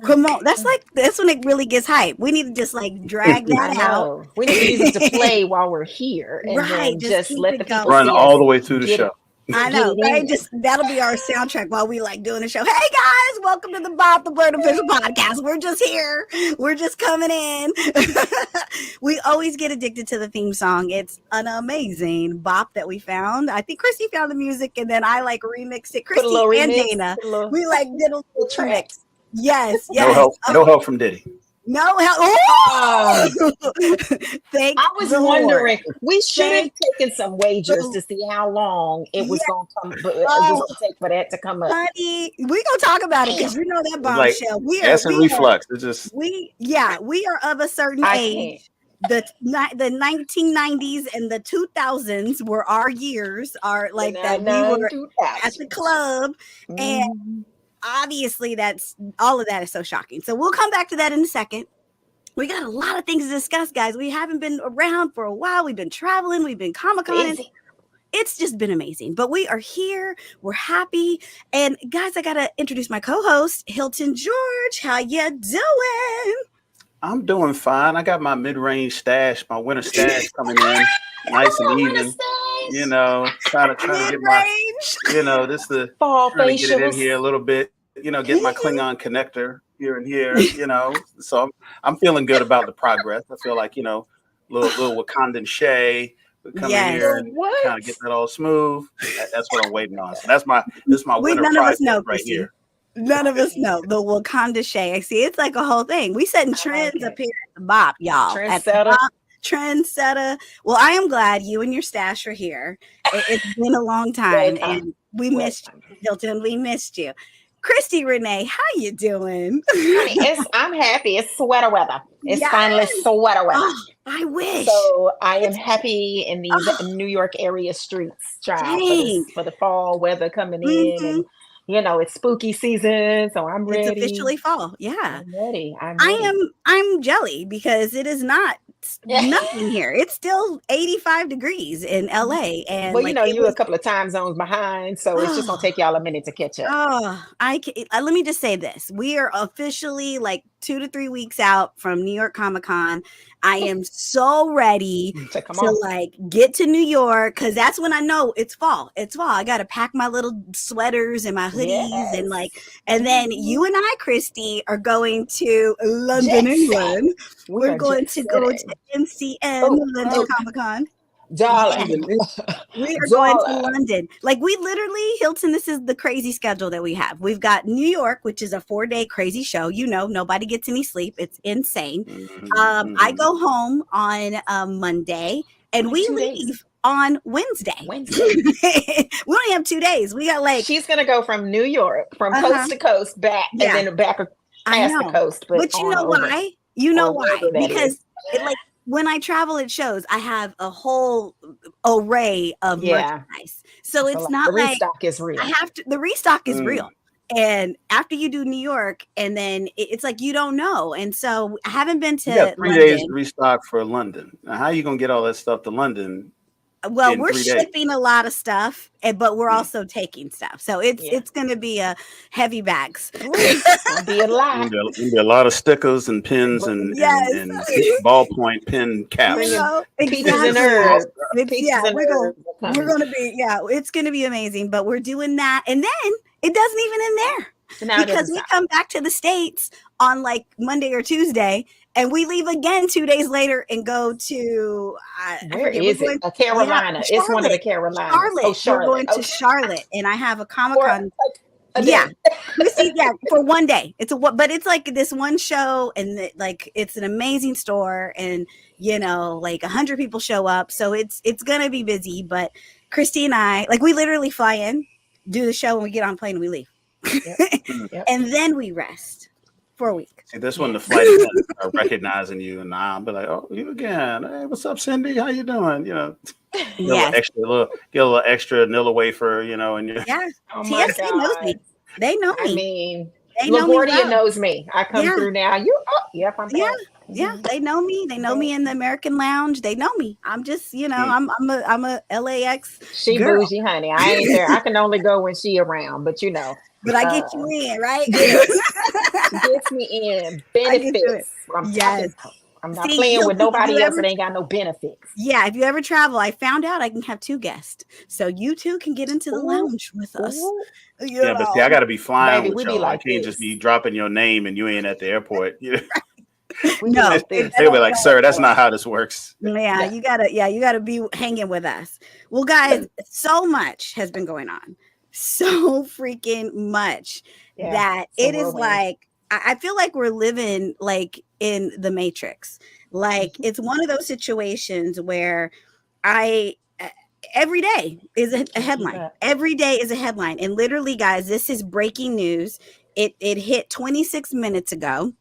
Come on. That's when it really gets hype. We need to just like drag I that out. know. We need to use it to play while we're here, and Right. then Just just keep let it the people going. Run see us all the way through the get show. it, I get know, it right? in. Just that'll be our soundtrack while we like doing the show. Hey guys, welcome to the Bob the Blerd official podcast. We're just here. We're just coming in. We always get addicted to the theme song. It's an amazing bop that we found. I think Christy found the music and then I like remixed it. Put a Christy little and remix, Dana. put a little, We like did a little little track. remix. Yes, No yes. help. No help from Diddy. No help. Oh, Thank I was the wondering. Lord. We should have Thank taken some wagers the to see how long it was yeah. going to come. It was Oh, going to take for that to come up. honey, we gonna talk about it because Damn, you know that It's like bombshell. acid reflux. It's just We are of a certain I age. can't. The 1990s and the 2000s were our years, are The like that we 99 were at the 2000. club, and Mhm. obviously that's all of that is so shocking. So we'll come back to that in a second. We got a lot of things to discuss, guys. We haven't been around for a while. We've been traveling. We've been Comic-Con. Busy. It's just been amazing. But we are here. We're happy. And guys, I gotta introduce my co-host, Hilton George. How you doing? I'm doing fine. I got my mid-range stash, my winter stash coming in, nice and even. You know, trying to get my, Mid-range. this the Fall trying to get it in facials. here a little bit. Get my Klingon connector here and here. So I'm feeling good about the progress. I feel like little Wakandan Shay would come in Yes. here and What? kind of get that all smooth. That's what I'm waiting on. So this is my winter None of us project know, right Christy. here. None of us know the Wakanda Shay. I see it's like a whole thing. We setting trends up here at the Bop, y'all. At the Trendsetter. Bop, trendsetter. Well, I am glad you and your stash are here. It's been a long time, Well and done. we Well missed you, done. Hilton. We missed you. Christi Renee, how you doing? Honey, I'm happy. It's sweater weather. It's Yes. finally sweater weather. Oh, I wish. So I am It's happy in these oh, New York area streets, child, dang. for the fall weather coming in, Mhm. and it's spooky season, so I'm It's ready. officially fall. Yeah. I'm ready. I'm ready. I'm jelly because it is not nothing here. It's still 85 degrees in LA, and Well, like it you're a was couple of time zones behind, so it's just gonna oh, take y'all a minute to catch up. let me just say this. We are officially like 2 to 3 weeks out from New York Comic-Con. I am so ready So come to on. like get to New York because that's when I know it's fall. It's fall. I gotta pack my little sweaters and my hoodies and Yes. and then you and I, Christy, are going to London, Jet set. England. We We're are going jet to go to setting. MCN Oh, London Comic-Con. Yes. darling. We are going to Darling. London. Like we literally, Hilton, this is the crazy schedule that we have. We've got New York, which is a 4-day crazy show. Nobody gets any sleep. It's insane. I go home on Monday and Only we 2 days. leave on Wednesday. Wednesday. We only have 2 days. We got like, She's gonna go from New York, from uh-huh. coast to coast, back, and Yeah, then back I past the know. coast, but But you on know over, why? You know or why? wherever that Because is. it like when I travel at shows, I have a whole array of Yeah. merchandise. So So it's like the not like restock is I real. have to, the restock is real. And after you do New York, and then it's like you don't know. And so I haven't been You got to 3 days to London. restock for London. Now, how are you gonna get all that stuff to London Well, in we're 3 days? shipping a lot of stuff, but we're Mm. also taking stuff. So it's Yeah. going to be a heavy bags. Ooh, it's gonna be a lot. There'll be a lot of stickers and pins and Yes. ballpoint pen caps. Bringing peaches and Exactly. herbs. It's, Peaches yeah, and we're going herbs are we're coming. going to be, yeah, it's going to be amazing, but we're doing that. And then it doesn't even end there So now it because doesn't we stop. come back to the States on like Monday or Tuesday and we leave again 2 days later and go to, I Where forget, is we're it? going, Carolina. It's one of the Charlotte. Carolinas. Oh, We're Charlotte. going to Okay. Charlotte and I have a For Comic-Con. like a Yeah. day. Christy, yeah, for one day. But it's like this one show, and like it's an amazing store, and like 100 people show up, so it's gonna be busy. But Christy and I, like, we literally fly in, do the show, and we get on a plane and we leave, Yep. Yep. and then we rest for a week. See, this when the Yes. flight attendants are recognizing you, and I'll be like, "Oh, you again? Hey, what's up, Cindy? How you doing?" Get a Yes, little extra vanilla wafer, and you. yeah. Oh my TSA knows me. God. They know I me. mean, They know me LaGuardia well. knows me. I come Yeah. through now. Yep, I'm Yeah. back. Yeah, Mhm. they know me. They know me in the American Lounge. They know me. I'm just, I'm a LAX She girl. bougie, honey. I ain't there. I can only go when she around, but but I get you in, right? Yes. She gets me in I get you in. benefits. I'm Yes. talking. I'm not See, playing with Hilton, if you nobody else ever, that ain't got no benefits. yeah, if you ever travel, I found out I can have 2 guests. So you two can get into the Ooh, lounge with us. ooh. You Yeah, but see, I know. got to be flying Baby, with we be y'all. I like can't just this. be dropping your name and you ain't at the airport. You know? We be No, like it, this. that They'll be don't like, work. sir, that's not how this works. Yeah, Yeah. you gotta be hanging with us. Well, guys, so much has been going on. So freaking much Yeah. that It's a it is whirlwind. like I feel like we're living like in the Matrix. Like Mhm. it's one of those situations where I every day is a Can't keep headline. up. Every day is a headline. And literally, guys, this is breaking news. It hit 26 minutes ago.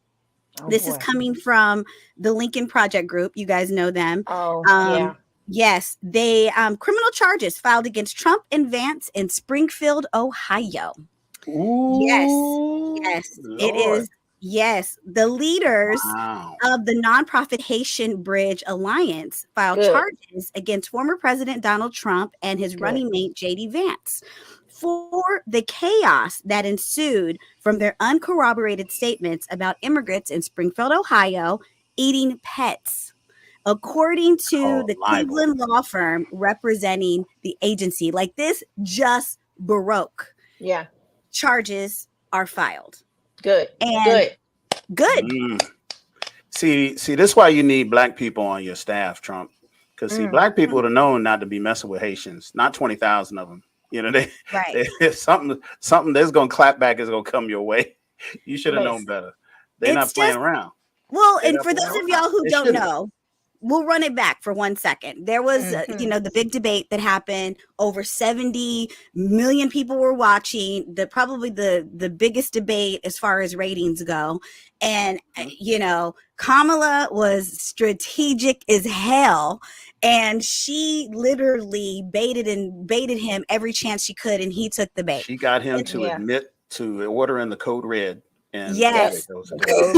Oh This is boy. coming from the Lincoln Project Group. You guys know them. Oh yeah. Yes, they criminal charges filed against Trump and Vance in Springfield, Ohio. Yes, Ooh, yes, it Lord. is. Yes, the leaders Wow. of the nonprofit Haitian Bridge Alliance filed Good. charges against former President Donald Trump and his Good. running mate JD Vance for the chaos that ensued from their uncorroborated statements about immigrants in Springfield, Ohio, eating pets. According to Called the libel. Cleveland law firm representing the agency, like this just broke. Yeah. Charges are filed. Good. And Good. good. Mm. See, this is why you need black people on your staff, Trump. Because see, Mm. black people are known not to be messing with Haitians. Not 20,000 of them. You know, Right. if something that's gonna clap back is gonna come your way. You should have known Listen. better. They're not It's playing just, around. well, They're and not for playing those of around. y'all who They don't shouldn't. know, we'll run it back for 1 second. There was, Mm-hmm. the big debate that happened. Over 70 million people were watching. Probably the biggest debate as far as ratings go. And Kamala was strategic as hell, and she literally baited him every chance she could, and he took the bait. She got him to Yeah. admit to ordering the code red, and Yep. Yes. that was The it. code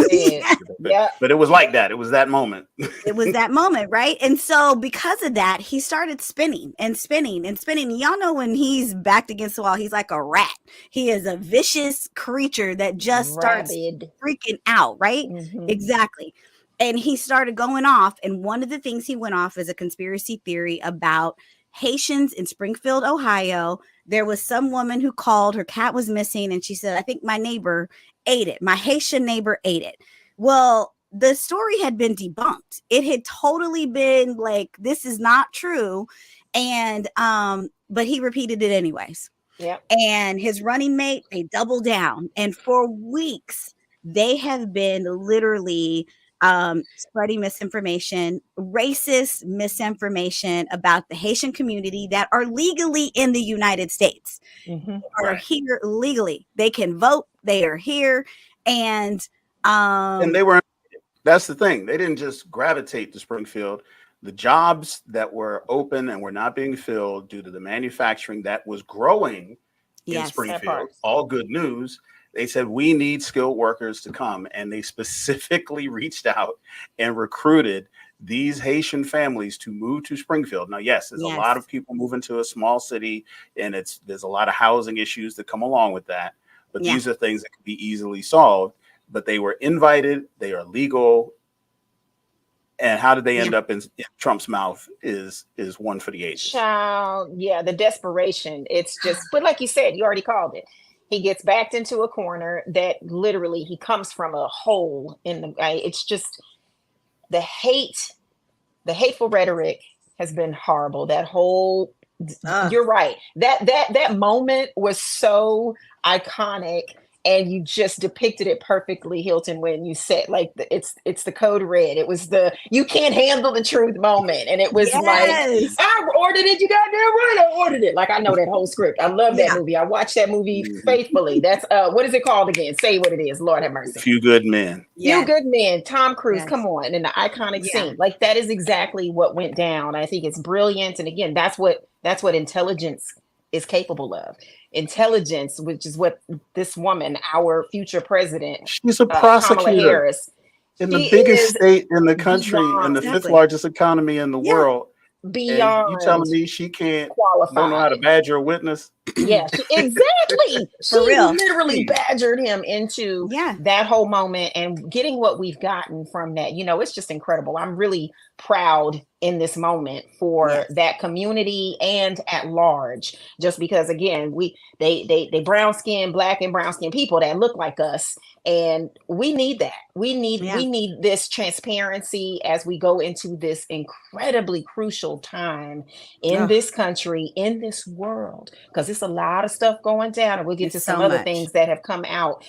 red. Yep. But it was like that. It was that moment. It was that moment, right? And so because of that, he started spinning and spinning and spinning. Y'all know when he's backed against the wall, he's like a rat. He is a vicious creature that just starts Rabid. freaking out, right? Mm-hmm. Exactly. And he started going off. And one of the things he went off is a conspiracy theory about Haitians in Springfield, Ohio. There was some woman who called, her cat was missing, and she said, I think my neighbor ate it. My Haitian neighbor ate it. Well, the story had been debunked. It had totally been like, this is not true. And but he repeated it anyways. Yep. And his running mate, they doubled down. And for weeks, they have been literally spreading misinformation, racist misinformation about the Haitian community that are legally in the United States. Mm-hmm. Are Right. here legally. They can vote. They are here. And They were. That's the thing. They didn't just gravitate to Springfield. The jobs that were open and were not being filled due to the manufacturing that was growing in yes, Springfield, all good news. They said, we need skilled workers to come. And they specifically reached out and recruited these Haitian families to move to Springfield. Now, yes, there's a lot of people moving to a small city, and there's a lot of housing issues that come along with that. But these are things that can be easily solved. But they were invited, they are legal. And how did they end up in Trump's mouth is one for the ages. Child, yeah, the desperation. It's just, but like you said, you already called it. He gets backed into a corner that literally he comes from a hole in the. It's just the hateful rhetoric has been horrible. That whole, you're right. That moment was so iconic. And you just depicted it perfectly, Hilton, when you said like it's the code red. It was the you can't handle the truth moment. And it was like, I ordered it, you goddamn right, I ordered it. Like I know that whole script. I love that movie. I watched that movie faithfully. That's what is it called again? Say what it is. Lord have mercy. Few Good Men. Few Good Men. Tom Cruise, come on. And the iconic scene. Like that is exactly what went down. I think it's brilliant. And again, that's what intelligence is capable of. Intelligence, which is what this woman, our future president, she's a prosecutor Kamala Harris, in the biggest state in the country and the fifth largest economy in the world. And you telling beyond me she don't know how to qualified. badger a witness? Yeah, exactly. She For real. literally Please. badgered him into Yeah. that whole moment and getting what we've gotten from that. It's just incredible. I'm really proud in this moment for Yes. that community and at large. Just because, again, they brown skinned, black and brown skinned people that look like us, and we need that. We Yeah. need this transparency as we go into this incredibly crucial time in Ugh, this country, in this world, because it's a lot of stuff going down, and we'll get it's to some so other much. things that have come out.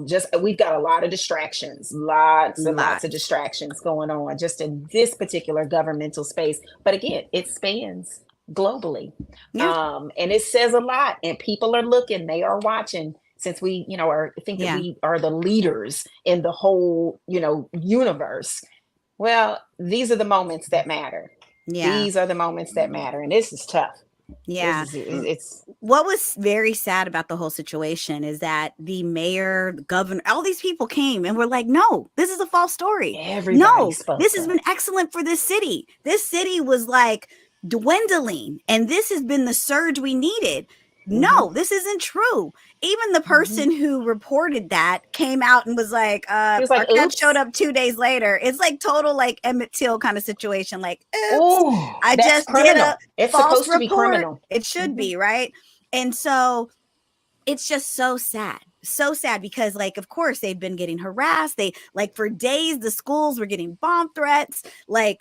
Just we've got a lot of distractions, lots and lots of Lots. distractions going on just in this particular governmental space. But again, it spans globally, Yeah. and it says a lot. And people are looking; they are watching. Since we, think that Yeah. we are the leaders in the whole, universe. Well, these are the moments that matter. Yeah. These are the moments that matter, and this is tough. Yeah. It's What was very sad about the whole situation is that the mayor, the governor, all these people came and were like, no, this is a false story. everybody No, spoke this has up. been excellent for this city. This city was like dwindling, and this has been the surge we needed. No, this isn't true. Even the person who reported that came out and was like, He was our like, cat "Oops." showed up 2 days later. It's like total like Emmett Till kind of situation. Like, oops, Oh, I that's just did criminal. a It's false supposed to be report. criminal. It should be, right? And so it's just so sad because like, of course they've been getting harassed. They like for days, the schools were getting bomb threats. Like,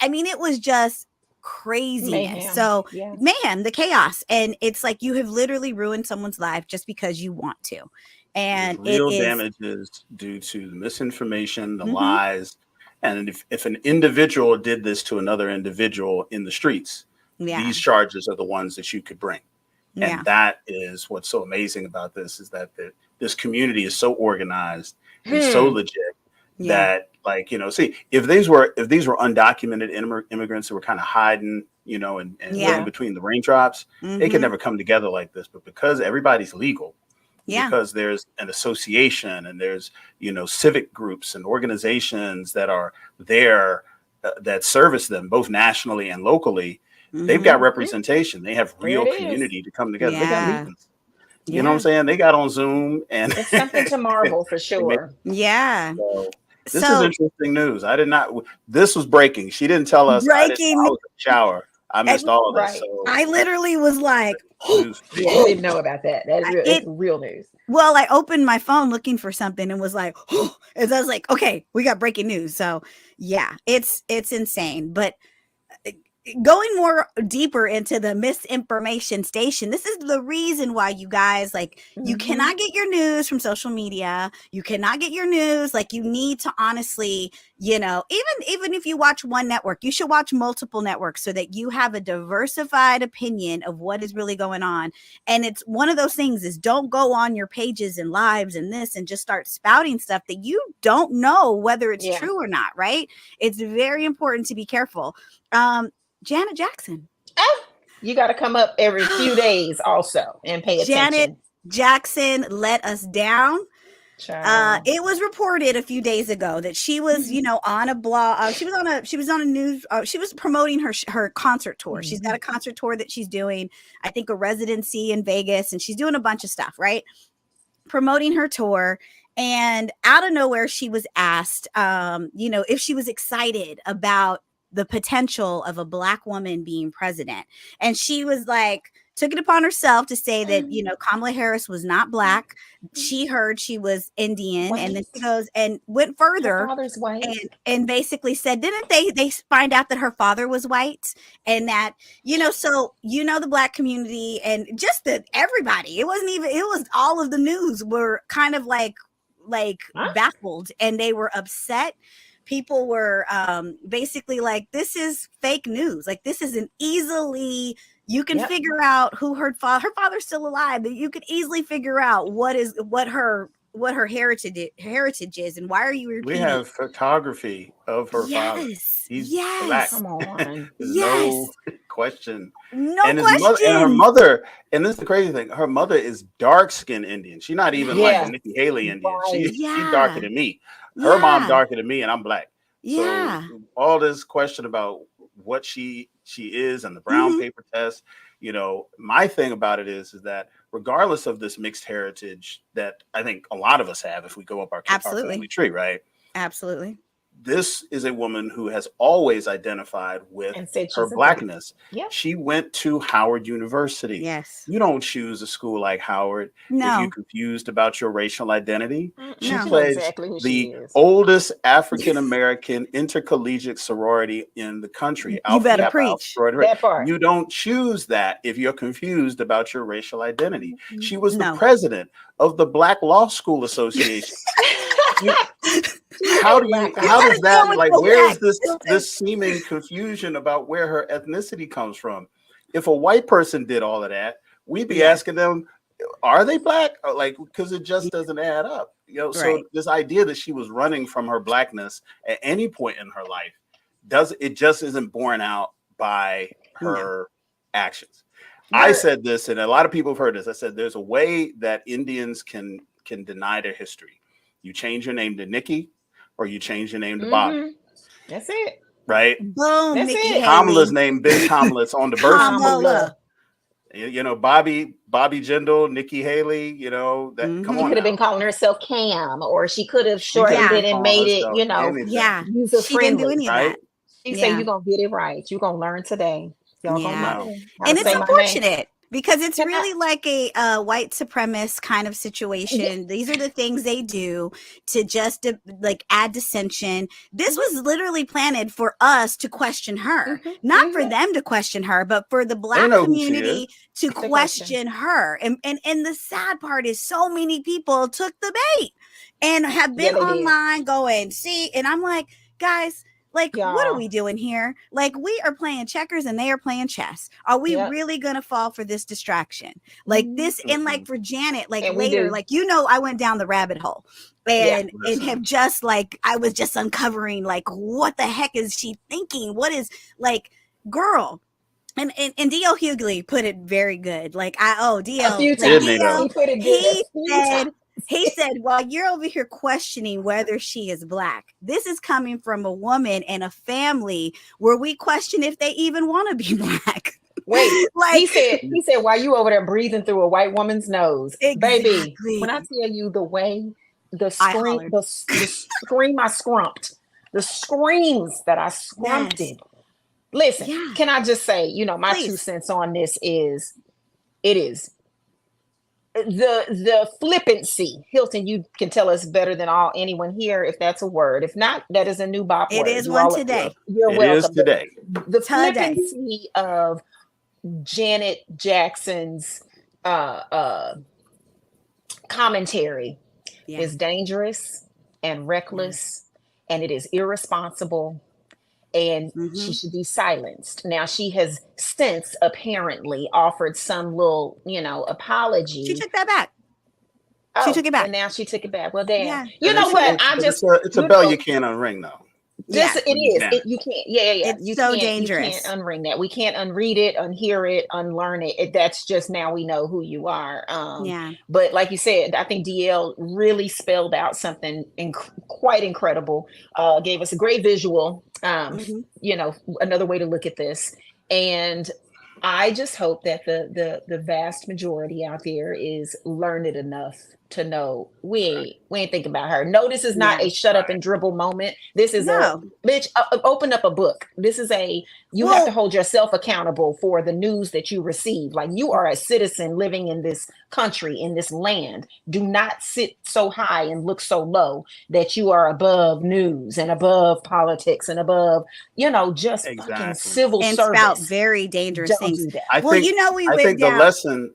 I mean, it was just craziness. Mayhem. So Yeah. man, the chaos. And it's like, you have literally ruined someone's life just because you want to. And There's real it is damages due to the misinformation, the Mhm. lies. And if an individual did this to another individual in the streets, Yeah. these charges are the ones that you could bring. Yeah. And that is what's so amazing about this, is that this community is so organized and so legit Yeah. that, like, see, if these were undocumented immigrants who were kind of hiding, and Yeah. living between the raindrops, they could Mhm. never come together like this. But because everybody's legal, Yeah. because there's an association and there's, civic groups and organizations that are there that service them both nationally and locally, they've got representation. They have real There it is. community to come together. They got Yeah. meetings. You know what I'm saying? They got on Zoom, and It's something to marvel for they made- sure. Yeah. so this is So interesting news. I did not. This was breaking. She didn't tell us. I was in the shower. I missed all of this. Right. So I literally was like, news. Yeah, I didn't know about that. That's real. It's real news. well, I opened my phone looking for something and was like, and I was like, okay, we got breaking news. So yeah, it's insane. But going more deeper into the misinformation station, this is the reason why you guys, like, you cannot get your news from social media. You cannot get your news. Like, you need to honestly, even if you watch one network, you should watch multiple networks so that you have a diversified opinion of what is really going on. And it's one of those things is, don't go on your pages and lives and this and just start spouting stuff that you don't know whether it's true or not, right? It's very important to be careful. Janet Jackson. You got to come up every few days also and pay attention. Janet Jackson let us down. It was reported a few days ago that she was, on a blog. She was on a news. She was promoting her concert tour. She's got a concert tour that she's doing. I think a residency in Vegas, and she's doing a bunch of stuff, right? Promoting her tour. And out of nowhere, she was asked, if she was excited about the potential of a Black woman being president. And she was like, took it upon herself to say that, Kamala Harris was not Black. She heard she was Indian. White. And then she goes and went further. Her father's white. And basically said, didn't they find out that her father was white? And that, so, the Black community and just everybody, it was all of the news were kind of like baffled, and they were upset. People were basically like, this is fake news. Like, this is you can figure out who her father's still alive, but you could easily figure out what her heritage is, and why are you repeating? We have photography of her father. He's Black. Come on. No question. No and question. And her mother, and this is the crazy thing, her mother is dark-skinned Indian. She's not even like a Nikki Haley Indian. She's darker than me. Her mom darker than me, and I'm Black. So all this question about what she is and the brown paper test. You know, my thing about it is that regardless of this mixed heritage that I think a lot of us have, if we go up our family tree, right? Absolutely. This is a woman who has always identified with And said her she's a blackness. Yep. She went to Howard University. Yes. You don't choose a school like Howard No. if you're confused about your racial identity. She No. pledged Exactly who the she is. oldest African-American intercollegiate sorority in the country. You better Alpha preach. Sorority. That part. You don't choose that if you're confused about your racial identity. She was the No. president of the Black Law School Association. How does that, like, where is this seeming confusion about where her ethnicity comes from? If a white person did all of that, we'd be asking them, are they black? Or, like, because it just doesn't add up. You know, so this idea that she was running from her blackness at any point in her life just isn't borne out by her actions. I said this, and a lot of people have heard this. I said there's a way that Indians can deny their history. You change your name to Nikki, or you change your name to Bobby. That's it. Right? Boom. That's Nikki it. Kamala's name, Ben Kamala's on the birth Kamala. certificate. You know, Bobby Jindal, Nikki Haley, you know, that come She on. could have been calling herself Cam, or she could have shortened it and made it, you know, user She didn't do friendly. any of that. She said, "You're gonna get it right. You're gonna learn today. Y'all gonna learn." And it's unfortunate because it's really like a white supremacist kind of situation. These are the things they do to just like add dissension. This was literally planted for us to question her, not for them to question her, but for the Black community to question her. And the sad part is so many people took the bait and have been online going, see, and I'm like, guys, like, what are we doing here? Like, we are playing checkers and they are playing chess. Are we really going to fall for this distraction? Like this, and like for Janet, like later, like, you know, I went down the rabbit hole and have just like, I was just uncovering like, what the heck is she thinking? What is like, girl? And D.L. Hughley put it very good. Like, D.L. He put it good. He said, while you're over here questioning whether she is Black, this is coming from a woman and a family where we question if they even want to be Black. Wait, like, he said, while you over there breathing through a white woman's nose, baby, when I tell you the way, the scream I scrumped, the screams that I scrumpted. Listen, can I just say, you know, my 2 cents on this is, it is the flippancy. Hilton, you can tell us better than anyone here if that's a word. If not, that is a new BOP word. It is one today. You're welcome. It is today. The flippancy of Janet Jackson's commentary is dangerous and reckless, and it is irresponsible. And she should be silenced. Now, she has since apparently offered some little, you know, apology. She took that back. She took it back. And now she took it back. Well, damn. You know what? It's a bell you can't unring, though. It is. You can't. It's so dangerous. You can't unring that. We can't unread it, unhear it, unlearn it. That's just now we know who you are. But like you said, I think DL really spelled out something quite incredible. Gave us a great visual. You know, another way to look at this. And I just hope that the vast majority out there is learned enough to know we ain't thinking about her. No, this is not a shut up and dribble moment. This is a bitch. Open up a book. This is you have to hold yourself accountable for the news that you receive. Like, you are a citizen living in this country, in this land. Do not sit so high and look so low that you are above news and above politics and above, you know, just fucking civil and service. Spout very dangerous things. I think the lesson.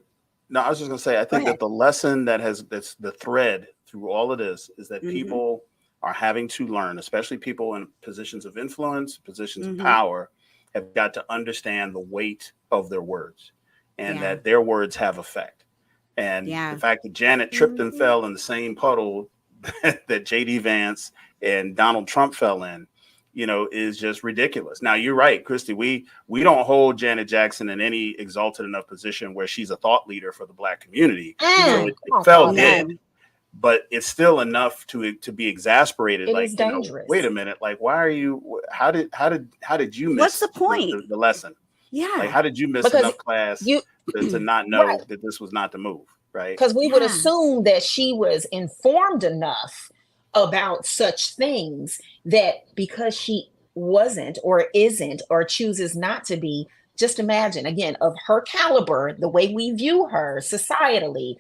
No, I was just going to say, I think that the lesson that's the thread through all of this is that people are having to learn, especially people in positions of influence, positions of power, have got to understand the weight of their words and that their words have effect. And the fact that Janet tripped and fell in the same puddle that JD Vance and Donald Trump fell in, you know, is just ridiculous. Now, you're right, Christy. We don't hold Janet Jackson in any exalted enough position where she's a thought leader for the Black community. So it fell dead. but it's still enough to be exasperated. It like, is dangerous. Wait a minute. Like, why are you? How did you miss? What's the point? The lesson? Yeah. Like, how did you miss Because enough class to not know Right. that this was not the move? Right. Because we would assume that she was informed enough about such things that because she wasn't or isn't or chooses not to be, just imagine again of her caliber, the way we view her societally,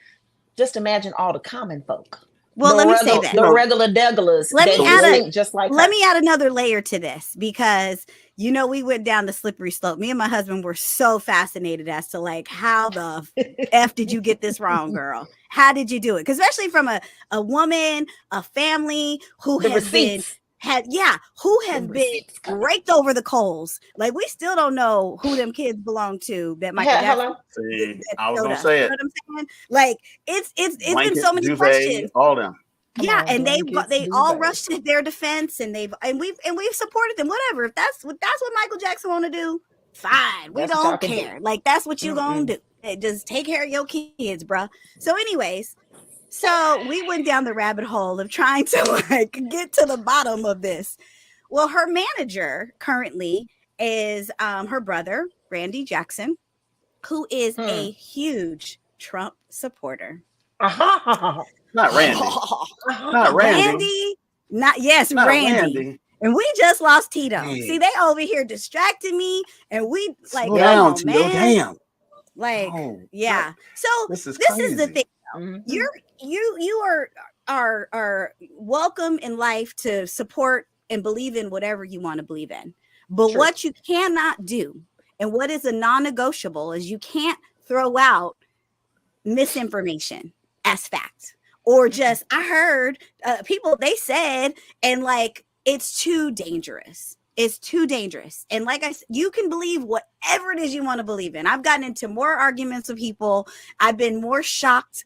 just imagine all the common folk. Well, let me say that. The regular degulars Let that me think just like let her. me add another layer to this, because we went down the slippery slope. Me and my husband were so fascinated as to like, how the F did you get this wrong, girl? How did you do it? Because especially from a woman, a family who has been raked over the coals. Like, we still don't know who them kids belong to that Michael Jackson. See, I was gonna say it. You know what I'm saying? Like, it's Blanket, been so many duvet, questions. all them. Yeah, and they all rushed to their defense, and we've supported them. Whatever, if that's what Michael Jackson want to do, fine. We don't care. Like, that's what you gonna do. Just take care of your kids, bruh. So, anyways, we went down the rabbit hole of trying to like get to the bottom of this. Well, her manager currently is her brother, Randy Jackson, who is a huge Trump supporter. Not Randy. Not Randy. Not Randy. And we just lost Tito. Hey. See, they over here distracting me, and we like, slow down, Tito. Man. Damn. Like, yeah. So this is the thing. Mm-hmm. You are welcome in life to support and believe in whatever you want to believe in. But what you cannot do, and what is a non-negotiable, is you can't throw out misinformation as fact, or just I heard people, they said, and like, it's too dangerous. It's too dangerous. And like I said, you can believe whatever it is you want to believe in. I've gotten into more arguments with people. I've been more shocked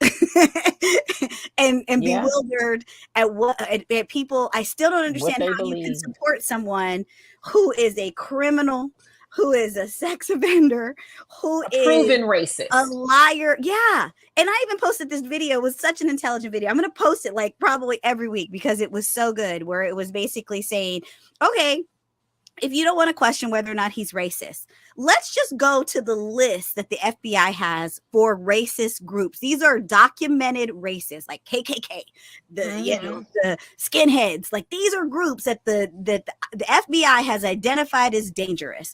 and bewildered at people. I still don't understand how you can support someone who is a criminal, who is a sex offender, who is proven racist, a liar. Yeah. And I even posted this video. It was such an intelligent video. I'm going to post it like probably every week because it was so good, where it was basically saying, okay, if you don't want to question whether or not he's racist, let's just go to the list that the FBI has for racist groups. These are documented racists, like KKK, the skinheads. Like, these are groups that the FBI has identified as dangerous.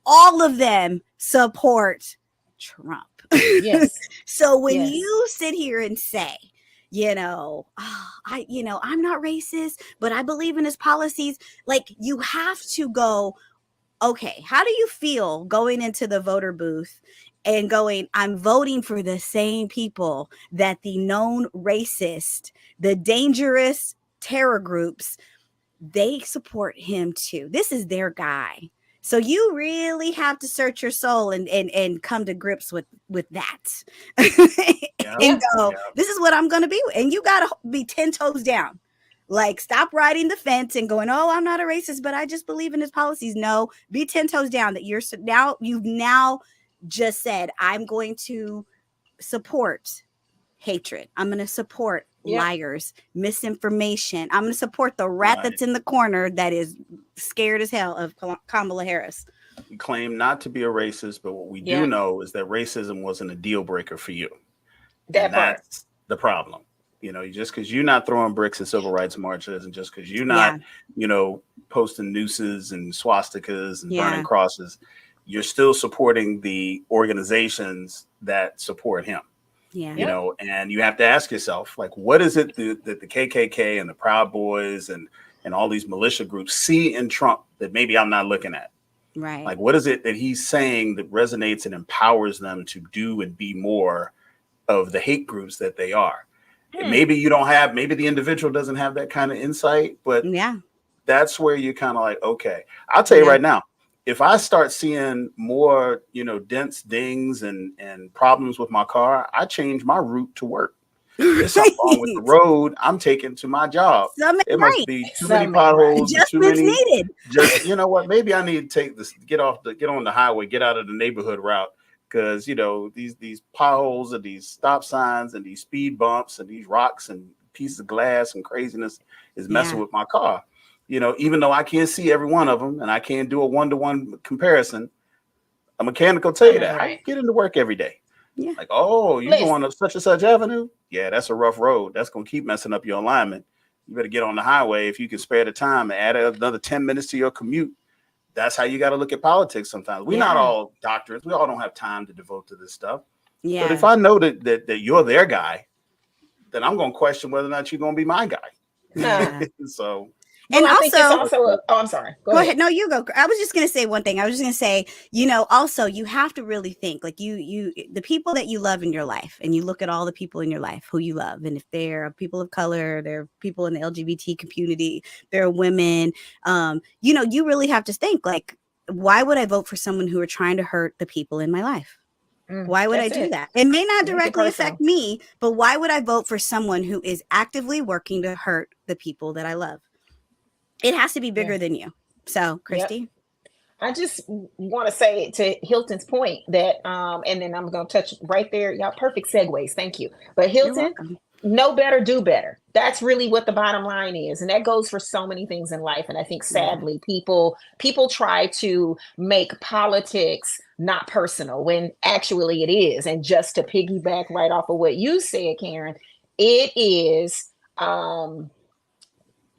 All of them support Trump. Yes. So when you sit here and say, I'm not racist, but I believe in his policies. Like, you have to go, okay, how do you feel going into the voter booth and going, I'm voting for the same people that the known racist, the dangerous terror groups, they support him too. This is their guy. So you really have to search your soul and come to grips with that. And go, this is what I'm going to be. And you got to be 10 toes down. Like, stop riding the fence and going, oh, I'm not a racist, but I just believe in his policies. No, be 10 toes down that you've now just said, I'm going to support hatred. I'm going to support liars, misinformation. I'm going to support the rat that's in the corner that is scared as hell of Kamala Harris. You claim not to be a racist, but what we do know is that racism wasn't a deal breaker for you. That's the problem. Just because you're not throwing bricks at civil rights marches, and just because you're not, posting nooses and swastikas and burning crosses, you're still supporting the organizations that support him. Yeah. And you have to ask yourself, like, what is it that the KKK and the Proud Boys and all these militia groups see in Trump that maybe I'm not looking at? Right. Like, what is it that he's saying that resonates and empowers them to do and be more of the hate groups that they are? And maybe the individual doesn't have that kind of insight, but that's where you're kind of like, okay, I'll tell you right now, if I start seeing more, dents, dings, and problems with my car, I change my route to work. There's something wrong with the road I'm taking to my job. It must be too many potholes. Too many needed. Just, you know what? Maybe I need to take this, get on the highway, get out of the neighborhood route. Because, these potholes and these stop signs and these speed bumps and these rocks and pieces of glass and craziness is messing with my car. You know, even though I can't see every one of them and I can't do a one-to-one comparison, a mechanic will tell you that. How you get into work every day? Yeah. Like, oh, you going up such and such avenue? Yeah, that's a rough road. That's going to keep messing up your alignment. You better get on the highway if you can spare the time and add another 10 minutes to your commute. That's how you got to look at politics sometimes. We're not all doctors. We all don't have time to devote to this stuff. Yeah. But if I know that you're their guy, then I'm going to question whether or not you're going to be my guy. Yeah. So. And well, also, I'm sorry. Go ahead. No, you go. I was just going to say one thing. I was just going to say, you know, also you have to really think like the people that you love in your life, and you look at all the people in your life who you love. And if they're people of color, they're people in the LGBT community, they're women, you know, you really have to think like, why would I vote for someone who are trying to hurt the people in my life? Why would I do that? It may not directly affect me, but why would I vote for someone who is actively working to hurt the people that I love? It has to be bigger than you. So, Christi? I just want to say to Hilton's point that, and then I'm going to touch right there. Y'all, perfect segues. Thank you. But Hilton, know better, do better. That's really what the bottom line is. And that goes for so many things in life. And I think sadly, people try to make politics not personal when actually it is. And just to piggyback right off of what you said, Karen, it is,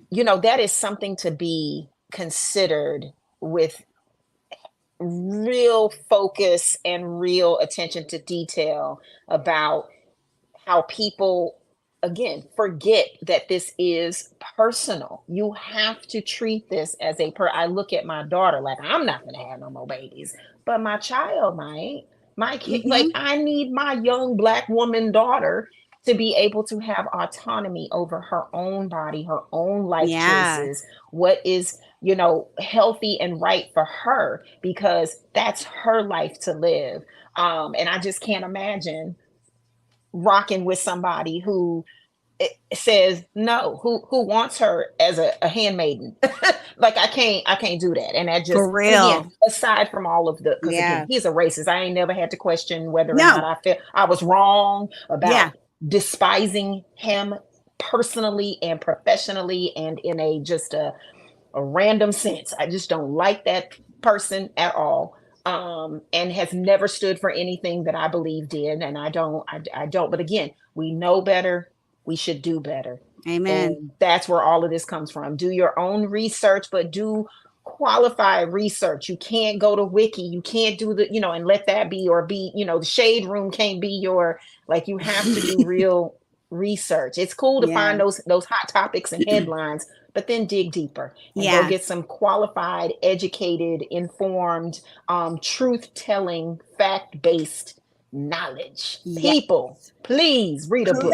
you know, that is something to be considered with real focus and real attention to detail about how people, again, forget that this is personal. You have to treat this as I look at my daughter like I'm not going to have no more babies, but my child might. My kid, like I need my young Black woman daughter to be able to have autonomy over her own body, her own life choices, what is, you know, healthy and right for her, because that's her life to live. And I just can't imagine rocking with somebody who says no, who wants her as a handmaiden. Like I can't do that. And that just, for real. Again, aside from all of the, because again, he's a racist. I ain't never had to question whether or not I feel I was wrong about despising him personally and professionally and in a just a random sense. I just don't like that person at all. And has never stood for anything that I believed in. And I don't, but again, we know better. We should do better. Amen. And that's where all of this comes from. Do your own research, but do qualified research. You can't go to Wiki. You can't do the, you know, and let that be, or be, you know, the shade room can't be your, like, you have to do real research. It's cool to find those hot topics and headlines, but then dig deeper and go get some qualified, educated, informed, truth-telling, fact-based knowledge. People, please read a book.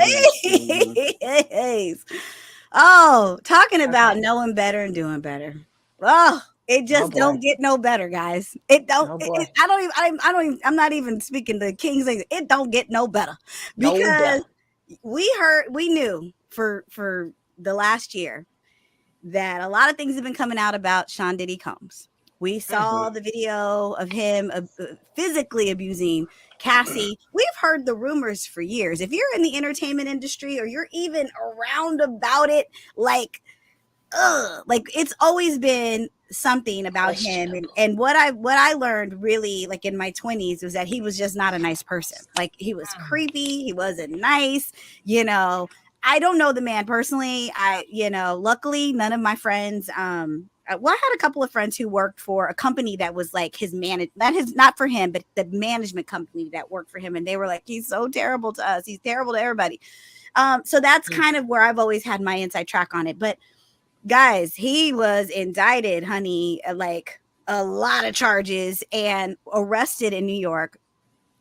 Oh, talking about knowing better and doing better. Oh, it just don't get no better, guys. It don't. I'm not even speaking the King's English. It don't get no better because we knew for the last year that a lot of things have been coming out about Sean Diddy Combs. We saw the video of him physically abusing Cassie. We've heard the rumors for years. If you're in the entertainment industry or you're even around about it, like it's always been something about him. And what I learned really like in my 20s was that he was just not a nice person. Like he was creepy. He wasn't nice. You know, I don't know the man personally. Luckily none of my friends, I had a couple of friends who worked for a company that was like his not for him, but the management company that worked for him. And they were like, he's so terrible to us. He's terrible to everybody. So that's kind of where I've always had my inside track on it. But guys, he was indicted, honey, like a lot of charges and arrested in New York.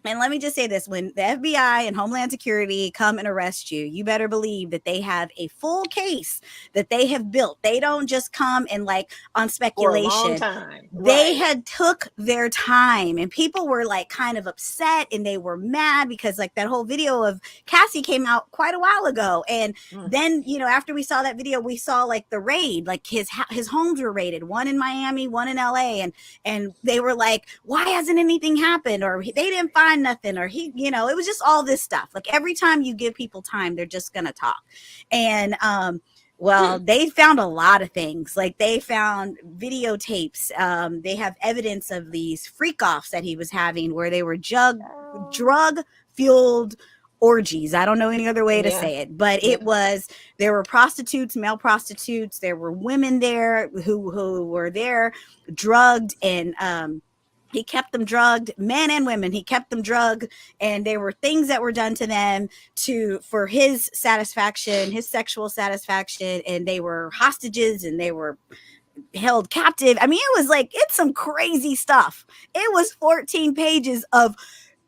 And let me just say this, when the FBI and Homeland Security come and arrest you, you better believe that they have a full case that they have built. They don't just come and like on speculation. For a long time. They had took their time, and people were like kind of upset and they were mad because like that whole video of Cassie came out quite a while ago. And then, you know, after we saw that video, we saw like the raid, like his homes were raided, one in Miami, one in LA. And they were like, why hasn't anything happened? Or they didn't find find nothing, or he, you know, it was just all this stuff. Like every time you give people time, they're just gonna talk. And well, they found a lot of things. Like they found videotapes. They have evidence of these freak offs that he was having where they were drug fueled orgies. I don't know any other way to say it, but it was, there were prostitutes, male prostitutes. There were women there who were there drugged, and he kept them drugged, men and women. He kept them drugged, and there were things that were done to them for his satisfaction, his sexual satisfaction, and they were hostages and they were held captive. I mean, it was like, it's some crazy stuff. It was 14 pages of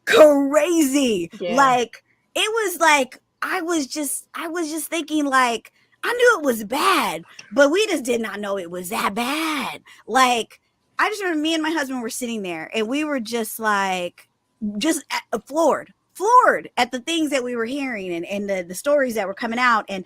crazy. Like, it was like, I was just thinking, like, I knew it was bad, but we just did not know it was that bad. Like, I just remember me and my husband were sitting there and we were just like, floored at the things that we were hearing and the stories that were coming out. And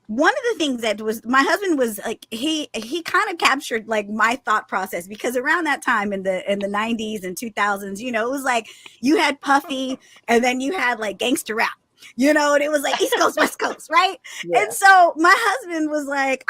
one of the things that was, my husband was like, he kind of captured like my thought process, because around that time in the 90s and 2000s, you know, it was like you had Puffy and then you had like gangster rap, you know, and it was like East Coast, West Coast, right? Yeah. And so my husband was like,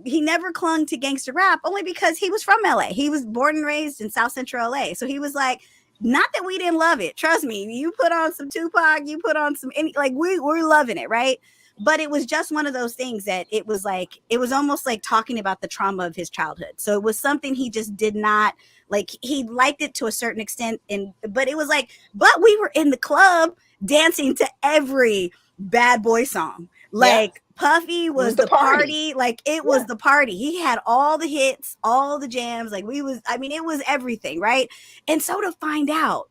he never clung to gangster rap, only because he was from LA. He was born and raised in South Central LA. So he was like, not that we didn't love it. Trust me, you put on some Tupac, you put on some, like we're loving it, right? But it was just one of those things that it was like, it was almost like talking about the trauma of his childhood. So it was something he just did not like. He liked it to a certain extent, but it was like, but we were in the club dancing to every bad boy song. Like Puffy was the party. Like it was the party. He had all the hits, all the jams. Like it was everything, right? And so to find out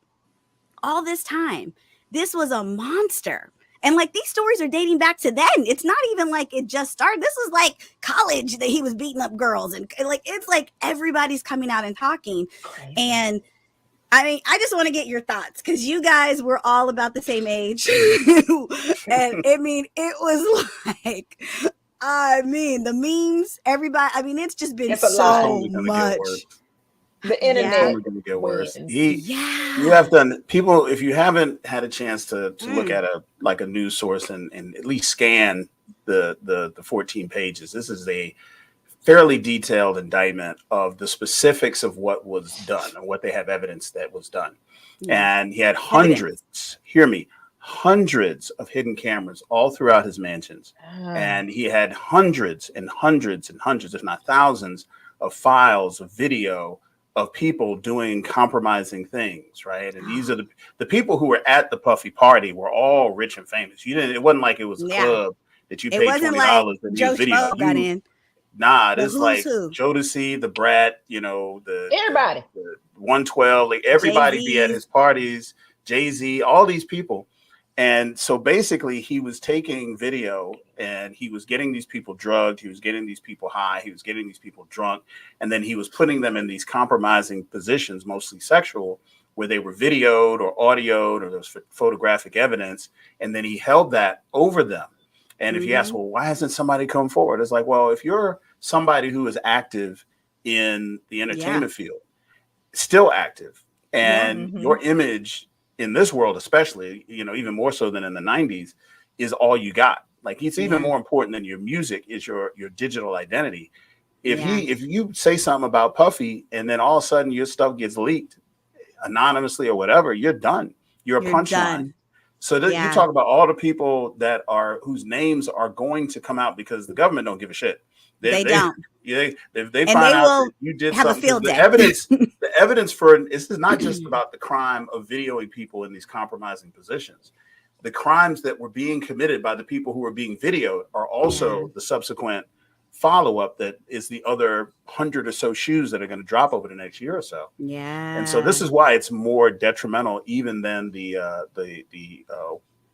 all this time, this was a monster. And like these stories are dating back to then. It's not even like it just started. This was like college that he was beating up girls, and like it's like everybody's coming out and talking. Crazy. And I mean, I just want to get your thoughts, because you guys were all about the same age. And I mean, it was like, I mean, the memes, everybody. I mean, it's just been so much. The internet going to get worse. You have done, people, if you haven't had a chance to look at a news source and at least scan the 14 pages, this is a fairly detailed indictment of the specifics of what was done and what they have evidence that was done. And he had hundreds, hear me, hundreds of hidden cameras all throughout his mansions. And he had hundreds and hundreds and hundreds, if not thousands, of files of video of people doing compromising things, right? And these are the people who were at the Puffy party were all rich and famous. It wasn't like it was a club that you paid $20 like to Joe video. Got in. Nah, it's like Jodeci, the Brat, you know, everybody, the 112, like everybody Jay-Z. Be at his parties, Jay-Z, all these people. And so basically he was taking video and he was getting these people drugged. He was getting these people high. He was getting these people drunk. And then he was putting them in these compromising positions, mostly sexual, where they were videoed or audioed or there was photographic evidence. And then he held that over them. And if you ask, well, why hasn't somebody come forward? It's like, well, if you're somebody who is active in the entertainment field, still active, and your image in this world, especially, you know, even more so than in the 90s, is all you got. Like it's even more important than your music is your digital identity. If you say something about Puffy and then all of a sudden your stuff gets leaked anonymously or whatever, you're done. You're a punchline. So you talk about all the people that are whose names are going to come out because the government don't give a shit. They don't. They find out that you did have something. The evidence for this is not just about the crime of videoing people in these compromising positions. The crimes that were being committed by the people who were being videoed are also the subsequent follow-up that is the other 100 or so shoes that are going to drop over the next year or so. Yeah. And so this is why it's more detrimental even than the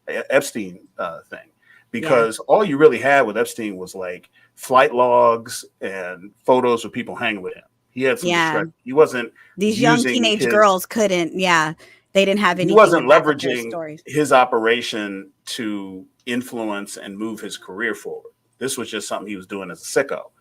Epstein thing, because all you really had with Epstein was like flight logs and photos of people hanging with him. He had some he wasn't these young teenage girls couldn't they didn't have anything. He wasn't leveraging his operation to influence and move his career forward. This was just something he was doing as a sicko.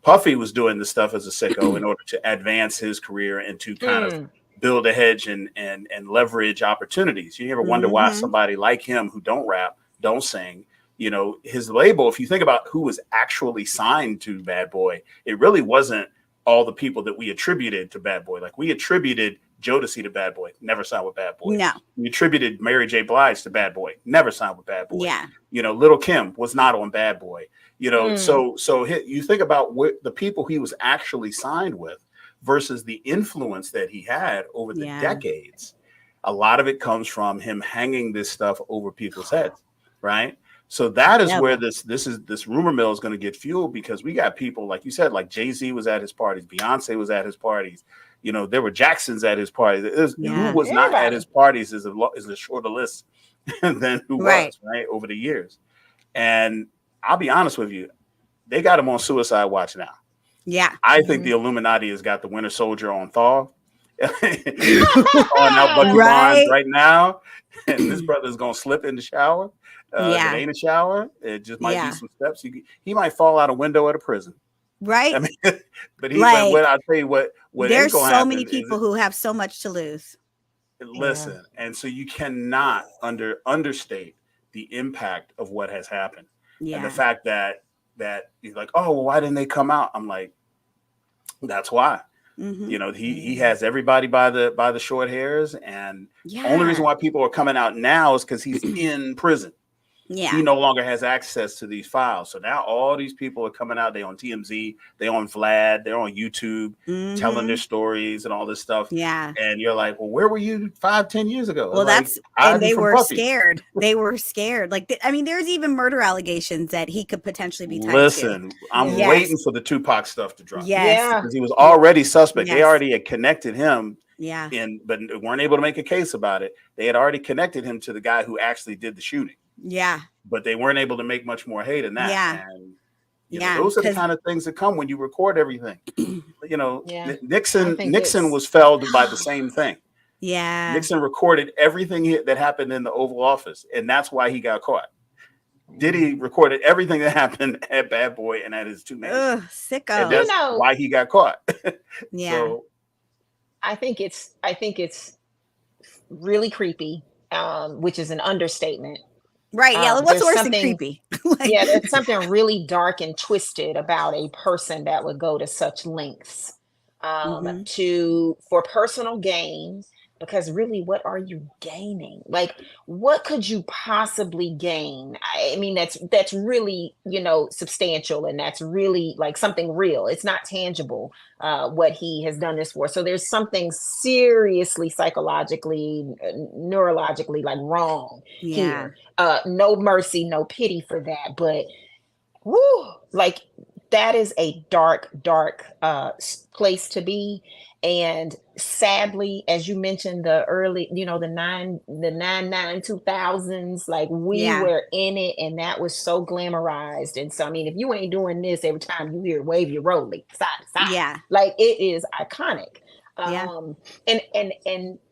Puffy was doing this stuff as a sicko in order to advance his career and to kind of build a hedge and leverage opportunities. You ever wonder why somebody like him who don't rap, don't sing, you know, his label, if you think about who was actually signed to Bad Boy, it really wasn't all the people that we attributed to Bad Boy. Like we attributed Jodeci to Bad Boy, never signed with Bad Boy. No. We attributed Mary J. Blige to Bad Boy, never signed with Bad Boy. Yeah. You know, Little Kim was not on Bad Boy. You know, so you think about what the people he was actually signed with versus the influence that he had over the decades. A lot of it comes from him hanging this stuff over people's heads, right? So that is where this rumor mill is going to get fueled, because we got people, like you said, like Jay-Z was at his parties, Beyonce was at his parties, you know, there were Jacksons at his parties. Who was not at his parties is a shorter list than who was, right, over the years. And I'll be honest with you, they got him on suicide watch now. Yeah, I think the Illuminati has got the Winter Soldier on thaw. On out Bucky Barnes right now, and this brother's gonna slip in the shower. It ain't a shower. It just might be some steps. He might fall out a window at a prison. Right. I mean, but he. Like, but I'll tell you what. There's so many people who have so much to lose. Listen, and so you cannot understate the impact of what has happened. Yeah. And the fact that he's like, oh, well, why didn't they come out? I'm like, that's why. You know, he has everybody by the short hairs, and the only reason why people are coming out now is because he's in prison. Yeah, he no longer has access to these files. So now all these people are coming out. They on TMZ, they on Vlad, they're on YouTube, telling their stories and all this stuff. Yeah, and you're like, well, where were you 5-10 years ago? Well, and they were scared. They were scared. Like, I mean, there's even murder allegations that he could potentially be tied to. Listen, I'm waiting for the Tupac stuff to drop. Yes, because he was already suspect. They already had connected him. Yeah, but weren't able to make a case about it. They had already connected him to the guy who actually did the shooting. Yeah, but they weren't able to make much more hay than that. Yeah, and you know, those are the kind of things that come when you record everything. You know, Nixon was felled by the same thing. Yeah, Nixon recorded everything that happened in the Oval Office, and that's why he got caught. Diddy recorded everything that happened at Bad Boy and at his two men. Sicko. And that's why he got caught. Yeah, so, I think it's really creepy, which is an understatement. Right. Yeah. What's worse than creepy? Yeah. There's something really dark and twisted about a person that would go to such lengths for personal gain. Because really, what are you gaining? Like, what could you possibly gain? I mean, that's really, you know, substantial, and that's really like something real. It's not tangible, what he has done this for. So there's something seriously psychologically, neurologically like wrong here. No mercy, no pity for that. But like that is a dark place to be. And sadly, as you mentioned, the early, you know, the 2000s, like we were in it, and that was so glamorized. And so, I mean, if you ain't doing this every time you hear wave your rollie side to side, like it is iconic. And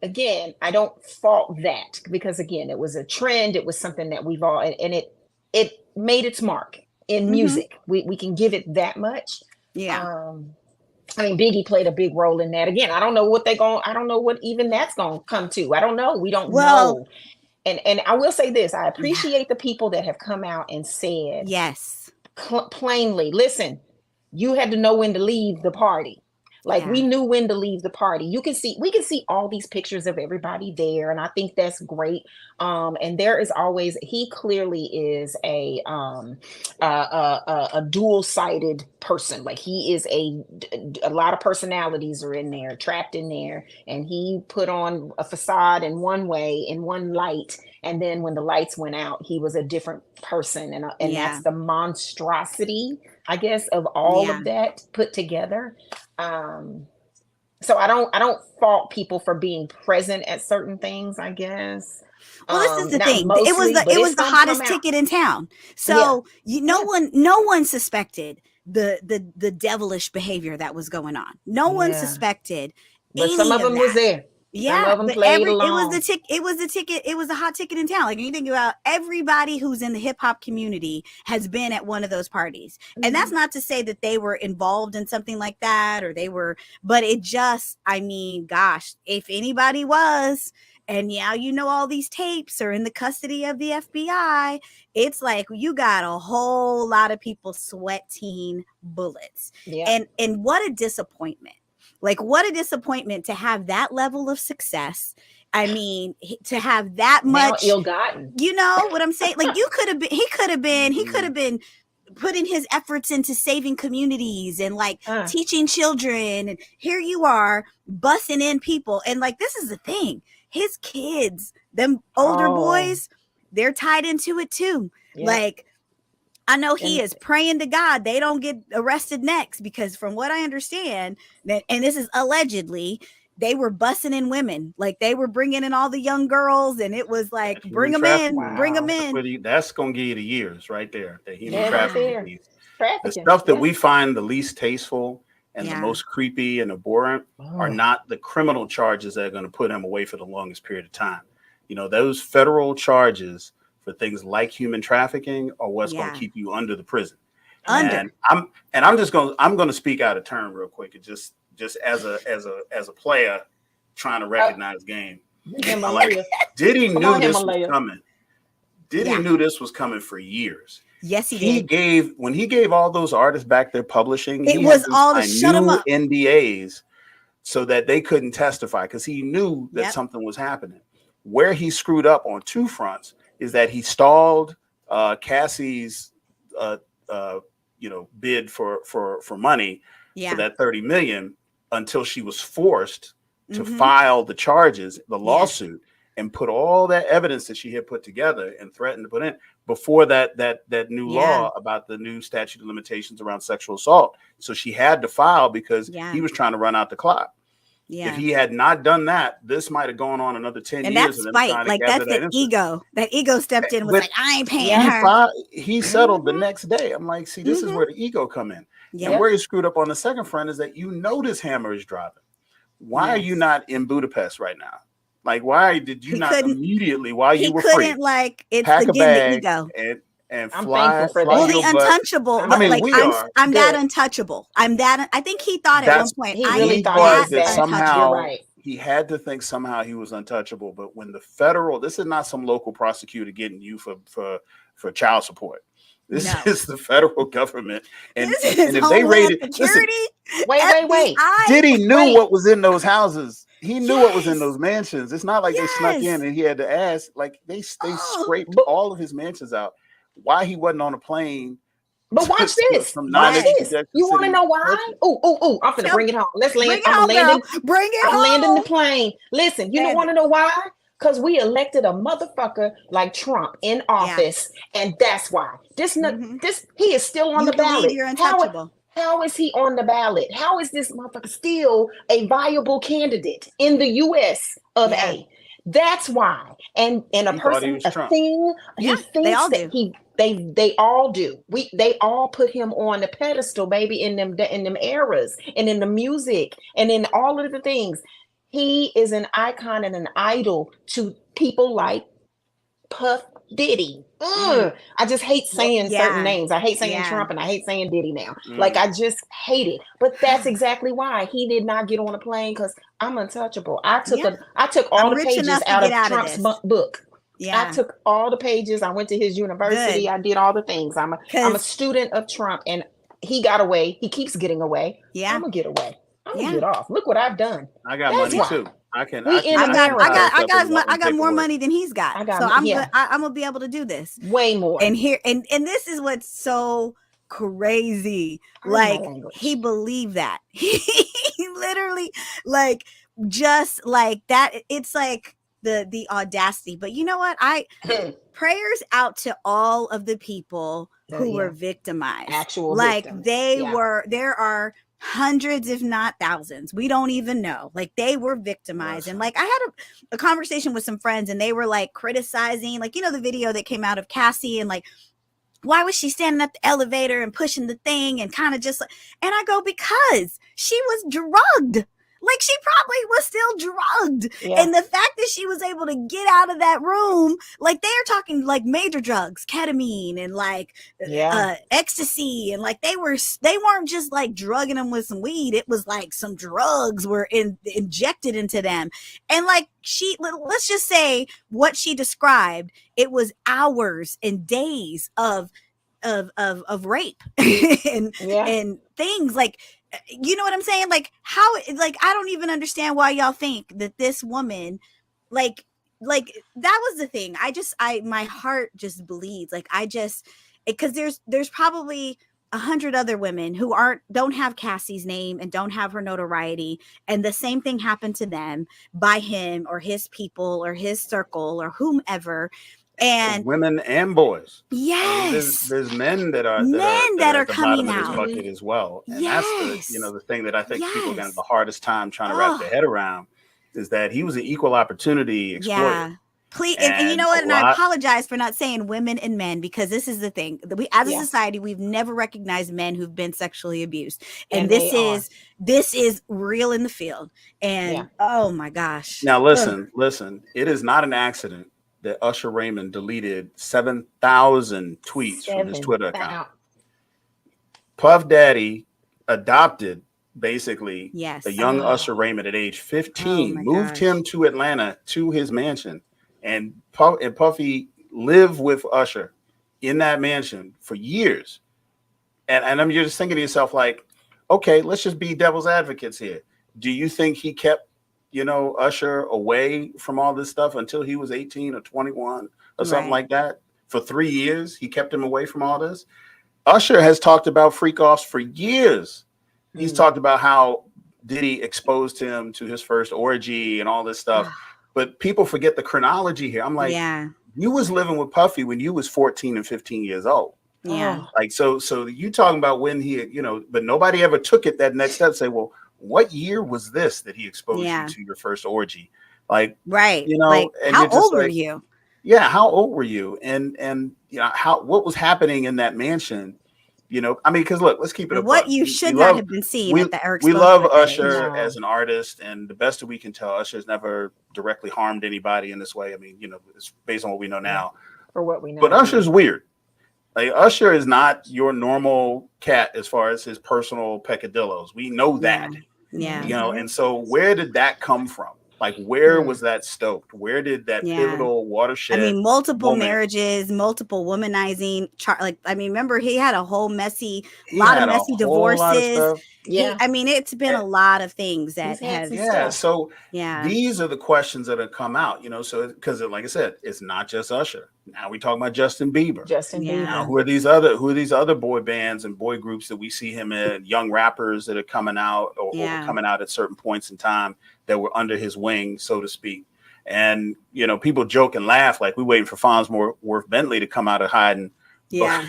again, I don't fault that, because again, it was a trend. It was something that we've all, and it made its mark in music. We can give it that much. Yeah. I mean, Biggie played a big role in that. Again, I don't know what I don't know what even that's going to come to. I don't know. We don't know. And I will say this. I appreciate the people that have come out and said, yes, plainly, listen, you had to know when to leave the party. Like we knew when to leave the party. We can see all these pictures of everybody there. And I think that's great. And there is always, he clearly is a dual-sided person. Like he is a lot of personalities are in there, trapped in there. And he put on a facade in one way, in one light. And then when the lights went out, he was a different person. And that's the monstrosity, I guess, of all of that put together. So I don't fault people for being present at certain things, I guess. Well, this is the thing. Mostly, it was the hottest ticket in town. So no one suspected the devilish behavior that was going on. No one suspected. But some of them was there. Some Yeah, of them but played it was along. the ticket, it was a hot ticket in town. Like you think about everybody who's in the hip hop community has been at one of those parties. And that's not to say that they were involved in something like that or they were, but it just, I mean, gosh, if anybody was, and yeah, you know, all these tapes are in the custody of the FBI, it's like you got a whole lot of people sweating bullets. Yeah. And what a disappointment. Like, what a disappointment to have that level of success. I mean, to have that Now much, ill-gotten. you know what I'm saying? Like, you could have been, he could have been putting his efforts into saving communities and like teaching children. And here you are bussing in people. And like, this is the thing, his kids, them older boys, they're tied into it too. Yeah. Like, I know he is praying to God they don't get arrested next, because from what I understand, that, and this is allegedly, they were bussing in women. Like they were bringing in all the young girls, and it was like, bring them in, bring them in. That's going to give you the years right there. The human trafficking piece. The stuff that we find the least tasteful and the most creepy and abhorrent are not the criminal charges that are going to put him away for the longest period of time. You know, those federal charges for things like human trafficking are what's going to keep you under the prison. And I'm going to speak out of turn real quick. And just as a player trying to recognize game. Like, did he knew this was coming? Did he knew this was coming for years? Yes, he did. When he gave all those artists back their publishing, it was all to shut them up. NDAs so that they couldn't testify because he knew that something was happening. Where he screwed up on two fronts is that he stalled Cassie's bid for money for that 30 million until she was forced to file the charges, the lawsuit, and put all that evidence that she had put together and threatened to put in before that new law about the new statute of limitations around sexual assault. So she had to file because he was trying to run out the clock. Yeah. If he had not done that, this might have gone on another 10 and years. That's spite. Like that's the ego. That ego stepped in and was like, I ain't paying her. He settled the next day. I'm like, see, this is where the ego come in. And where he screwed up on the second front is that this hammer is driving. Why are you not in Budapest right now? Like, why did you not immediately, while you were free, it's pack again a bag the ego. And fly well, the untouchable. I mean, like, I'm that untouchable. I think he thought at one point. He really thought that somehow he had to think somehow he was untouchable. But when the federal, this is not some local prosecutor getting you for child support. This is the federal government, and if they raided, security, wait. Did he knew what was in those houses? He knew what was in those mansions. It's not like they snuck in and he had to ask. Like they scraped all of his mansions out. Why he wasn't on a plane? But watch this. Watch this. You want to know why? Oh! I'm gonna bring it home. Let's land. I'm landing the plane. Listen, you don't want to know why? Because we elected a motherfucker like Trump in office, and that's why. This he is still on the ballot. You're untouchable. How is he on the ballot? How is this motherfucker still a viable candidate in the U.S. of A? That's why. And a person, a thing, he thinks that they all do. They all put him on the pedestal, baby, in them eras, and in the music, and in all of the things. He is an icon and an idol to people like Puff Diddy. I just hate saying certain names. I hate saying Trump and I hate saying Diddy now. Like, I just hate it. But that's exactly why he did not get on a plane, because I'm untouchable. I took all the pages out of Trump's book. I took all the pages. I went to his university. Good. I did all the things. I'm a student of Trump, and he got away. He keeps getting away. I'm gonna get away. I'm gonna get off. Look what I've done. I got money too. I got more money than he's got. I'm gonna be able to do this way more. And this is what's so crazy. Like, he believed that. He literally, like, just like that. It's like the audacity. But you know what? Prayers out to all of the people who were victimized. Actual victims. Were. There are hundreds, if not thousands. We don't even know. Like, they were victimized. And like, I had a conversation with some friends, and they were like criticizing, like, you know, the video that came out of Cassie, and like, why was she standing at the elevator and pushing the thing and kind of just like, and I go, because she was drugged. Like she probably was still drugged. Yeah. And the fact that she was able to get out of that room, like they are talking like major drugs, ketamine and like ecstasy, and like they weren't just like drugging them with some weed. It was like some drugs were injected into them. And like let's just say what she described, it was hours and days of rape and things like, you know what I'm saying? Like how, like, I don't even understand why y'all think that this woman, like that was the thing. My heart just bleeds. Like because there's probably 100 other women who don't have Cassie's name and don't have her notoriety, and the same thing happened to them by him or his people or his circle or whomever. And women and boys. Yes. There's men that are coming out of this bucket as well. And that's the thing that I think people are going to have the hardest time trying to wrap their head around, is that he was an equal opportunity exploiter. Yeah. Please, and you know what? And I apologize for not saying women and men, because this is the thing. We, as a society, we've never recognized men who've been sexually abused, and this is real in the field. And oh my gosh! Now listen. It is not an accident that Usher Raymond deleted 7,000 tweets from his Twitter account. Puff Daddy adopted basically a young Usher Raymond at age 15, moved him to Atlanta to his mansion, and Puffy lived with Usher in that mansion for years. And you're just thinking to yourself, like, okay, let's just be devil's advocates here. Do you think he kept Usher away from all this stuff until he was 18 or 21 or something like that? For 3 years, he kept him away from all this. Usher has talked about freak offs for years. He's talked about how Diddy exposed him to his first orgy and all this stuff. But people forget the chronology here. I'm like, you was living with Puffy when you was 14 and 15 years old. Yeah. Like, so you talking about when he, but nobody ever took it that next step, say, well, what year was this that he exposed you to your first orgy? Like, right. Like, and how old were you? Yeah. How old were you? And what was happening in that mansion? I mean, because look, let's keep it. What you should not have been seeing at the Eric. We love Usher as an artist, and the best that we can tell, Usher's never directly harmed anybody in this way. I mean, it's based on what we know now. For what we know. But Usher's weird. Like, Usher is not your normal cat as far as his personal peccadillos. We know that. Yeah. And so where did that come from? Like, where was that stoked? Where did that pivotal watershed? I mean, multiple marriages, multiple womanizing. Remember, he had a whole lot of messy divorces. It's been a lot of things that have. So these are the questions that have come out. So because, like I said, it's not just Usher. Now we talk about Justin Bieber. Now, who are these other boy bands and boy groups that we see him in? Young rappers that are coming out or coming out at certain points in time that were under his wing, so to speak. And people joke and laugh like we're waiting for Farnsworth Bentley to come out of hiding. Yeah,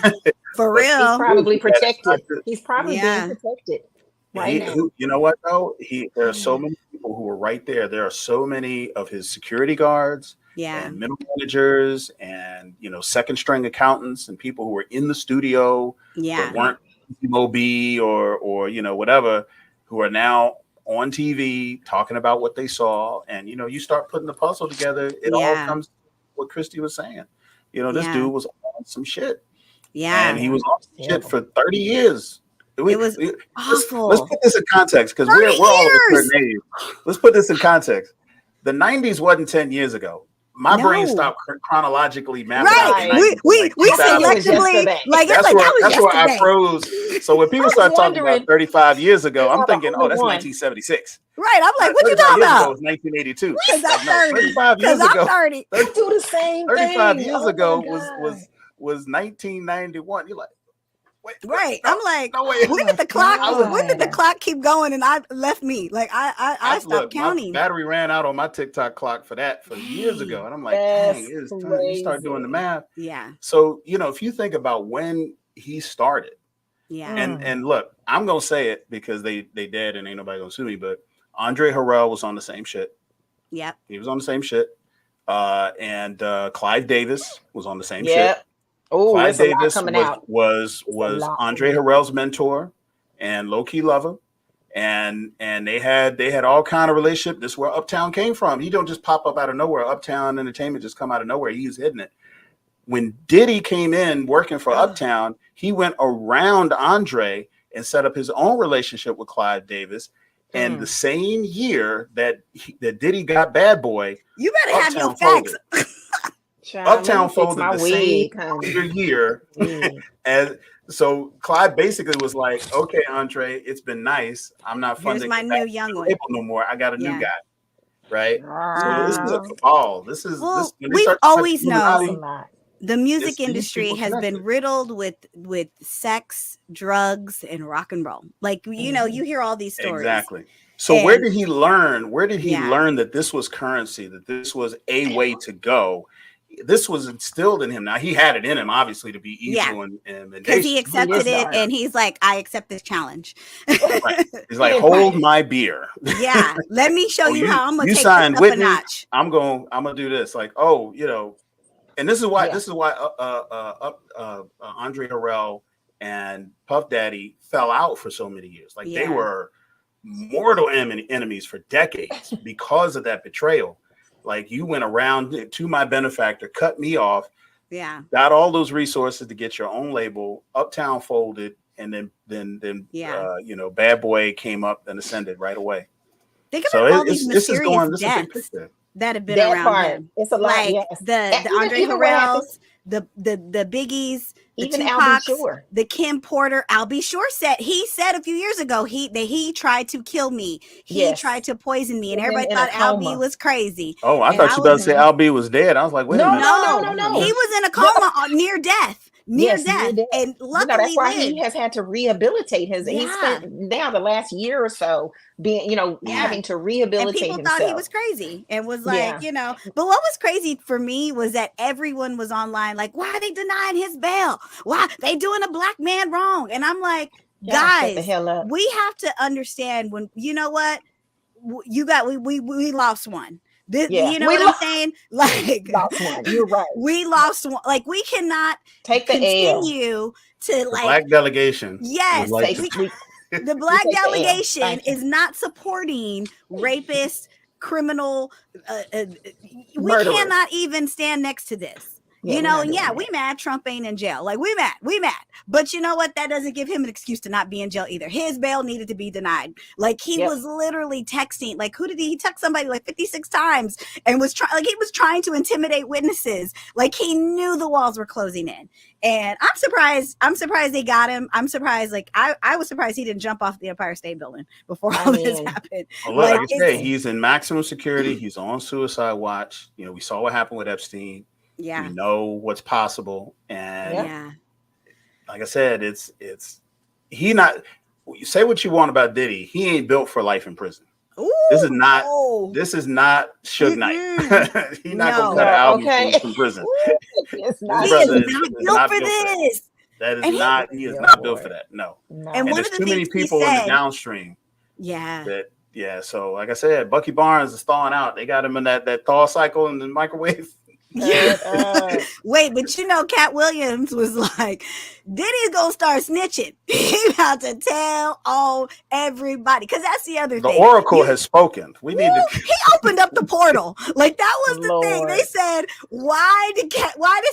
for real. He's probably protected. He's probably being protected. You know what though? There are so many people who are right there. There are so many of his security guards, and middle managers, and second string accountants, and people who were in the studio, that weren't BOP or whatever, who are now on TV talking about what they saw. And you start putting the puzzle together. It all comes to what Christi was saying. This dude was on some shit. Yeah, and he was on some shit for 30 years. It was awful. Let's put this in context, because we're all of a certain age. Let's put this in context. The 90s wasn't 10 years ago. My brain stopped chronologically mapping out. We selectively that's where I froze. So when people start talking about 35 years ago, I'm thinking, oh, that's 1976. Right. I'm like, what you talking about? It was 1982. Because I'm 30. 35 years ago. I'm 30. I do the same thing. 35 years ago was 1991. You're like, wait, right. No, I'm like, no way. When did the clock keep going? And I left me. Like I stopped counting. My battery ran out on my TikTok clock for years ago. And I'm like, dang, it's time you start doing the math. Yeah. So, if you think about when he started. Yeah. And look, I'm gonna say it because they dead and ain't nobody gonna sue me, but Andre Harrell was on the same shit. Yep. He was on the same shit. And Clive Davis was on the same shit. Oh, Clive Davis was Andre Harrell's mentor and low-key lover. and they had all kind of relationship. This is where Uptown came from. He don't just pop up out of nowhere. Uptown Entertainment just come out of nowhere. He was hidden it. When Diddy came in working for Uptown, he went around Andre and set up his own relationship with Clive Davis. And the same year that Diddy got Bad Boy, you better have your folded. facts. Uptown folded the same year. As so Clive basically was like, okay, Andre, it's been nice. I'm not funding my new young one no more. I got a new guy. Right. Wow. So this is a cabal. This is we've always known the music these industry people has been connected. riddled with sex, drugs, and rock and roll. Like, you know, you hear all these stories. Exactly. So where did he learn? Where did he learn that this was currency, that this was a way to go? This was instilled in him. Now he had it in him, obviously, to be evil and because he accepted it, and he's like, I accept this challenge. Right. He's like, hold my beer. Yeah, let me show you how I'm gonna take this up with a notch. I'm gonna do this. Like, oh, you know, and this is why Andre Harrell and Puff Daddy fell out for so many years. Like they were mortal enemies for decades because of that betrayal. Like you went around to my benefactor, cut me off, got all those resources to get your own label. Uptown folded, and then you know, Bad Boy came up and ascended right away. Think about all these mysterious deaths that have been around him. It's a lot. Like the Andre Harrells, the Biggies, the even Tupacs, the Kim Porter. Al B. Sure said a few years ago he tried to kill me. He tried to poison me, and everybody thought Al B. was crazy. Oh, I thought you were about to say Al B. was dead. I was like, wait a minute. No. He was in a coma near death. Near death. And luckily that's why he has had to rehabilitate his. He spent now the last year or so being, you know, having to rehabilitate himself. And people thought he was crazy and was like, you know. But what was crazy for me was that everyone was online like, why are they denying his bail? Why they doing a black man wrong? And I'm like, guys, shut the hell up. We have to understand when, you know what, you got we lost one. This, you know what I'm saying? Like, lost one. You're right. We lost one. Like, we cannot continue to like black delegation. Yes, the black delegation is not supporting rapists, criminal. We cannot even stand next to this. You know, and we mad Trump ain't in jail. Like, we mad. But you know what? That doesn't give him an excuse to not be in jail either. His bail needed to be denied. Like, he was literally texting. Like, who did he text somebody like 56 times and was trying? Like, he was trying to intimidate witnesses. Like, he knew the walls were closing in. And I'm surprised they got him. I'm surprised. Like, I was surprised he didn't jump off the Empire State Building before all this happened. Well, like I say, he's in maximum security. He's on suicide watch. You know, we saw what happened with Epstein. Yeah, we know what's possible, and like I said, it's he not. You say what you want about Diddy, he ain't built for life in prison. Ooh, this is not Suge Knight. He's not gonna cut an album from prison. It's not. He is not built for this. That is not. He is not built for that. No. And there's too many people in the downstream. So like I said, Bucky Barnes is thawing out. They got him in that thaw cycle in the microwave. Wait, but you know, Cat Williams was like, Diddy's gonna start snitching. He about to tell everybody, because that's the other thing. The Oracle has spoken. We need to. He opened up the portal. Like, that was the thing. They said, why did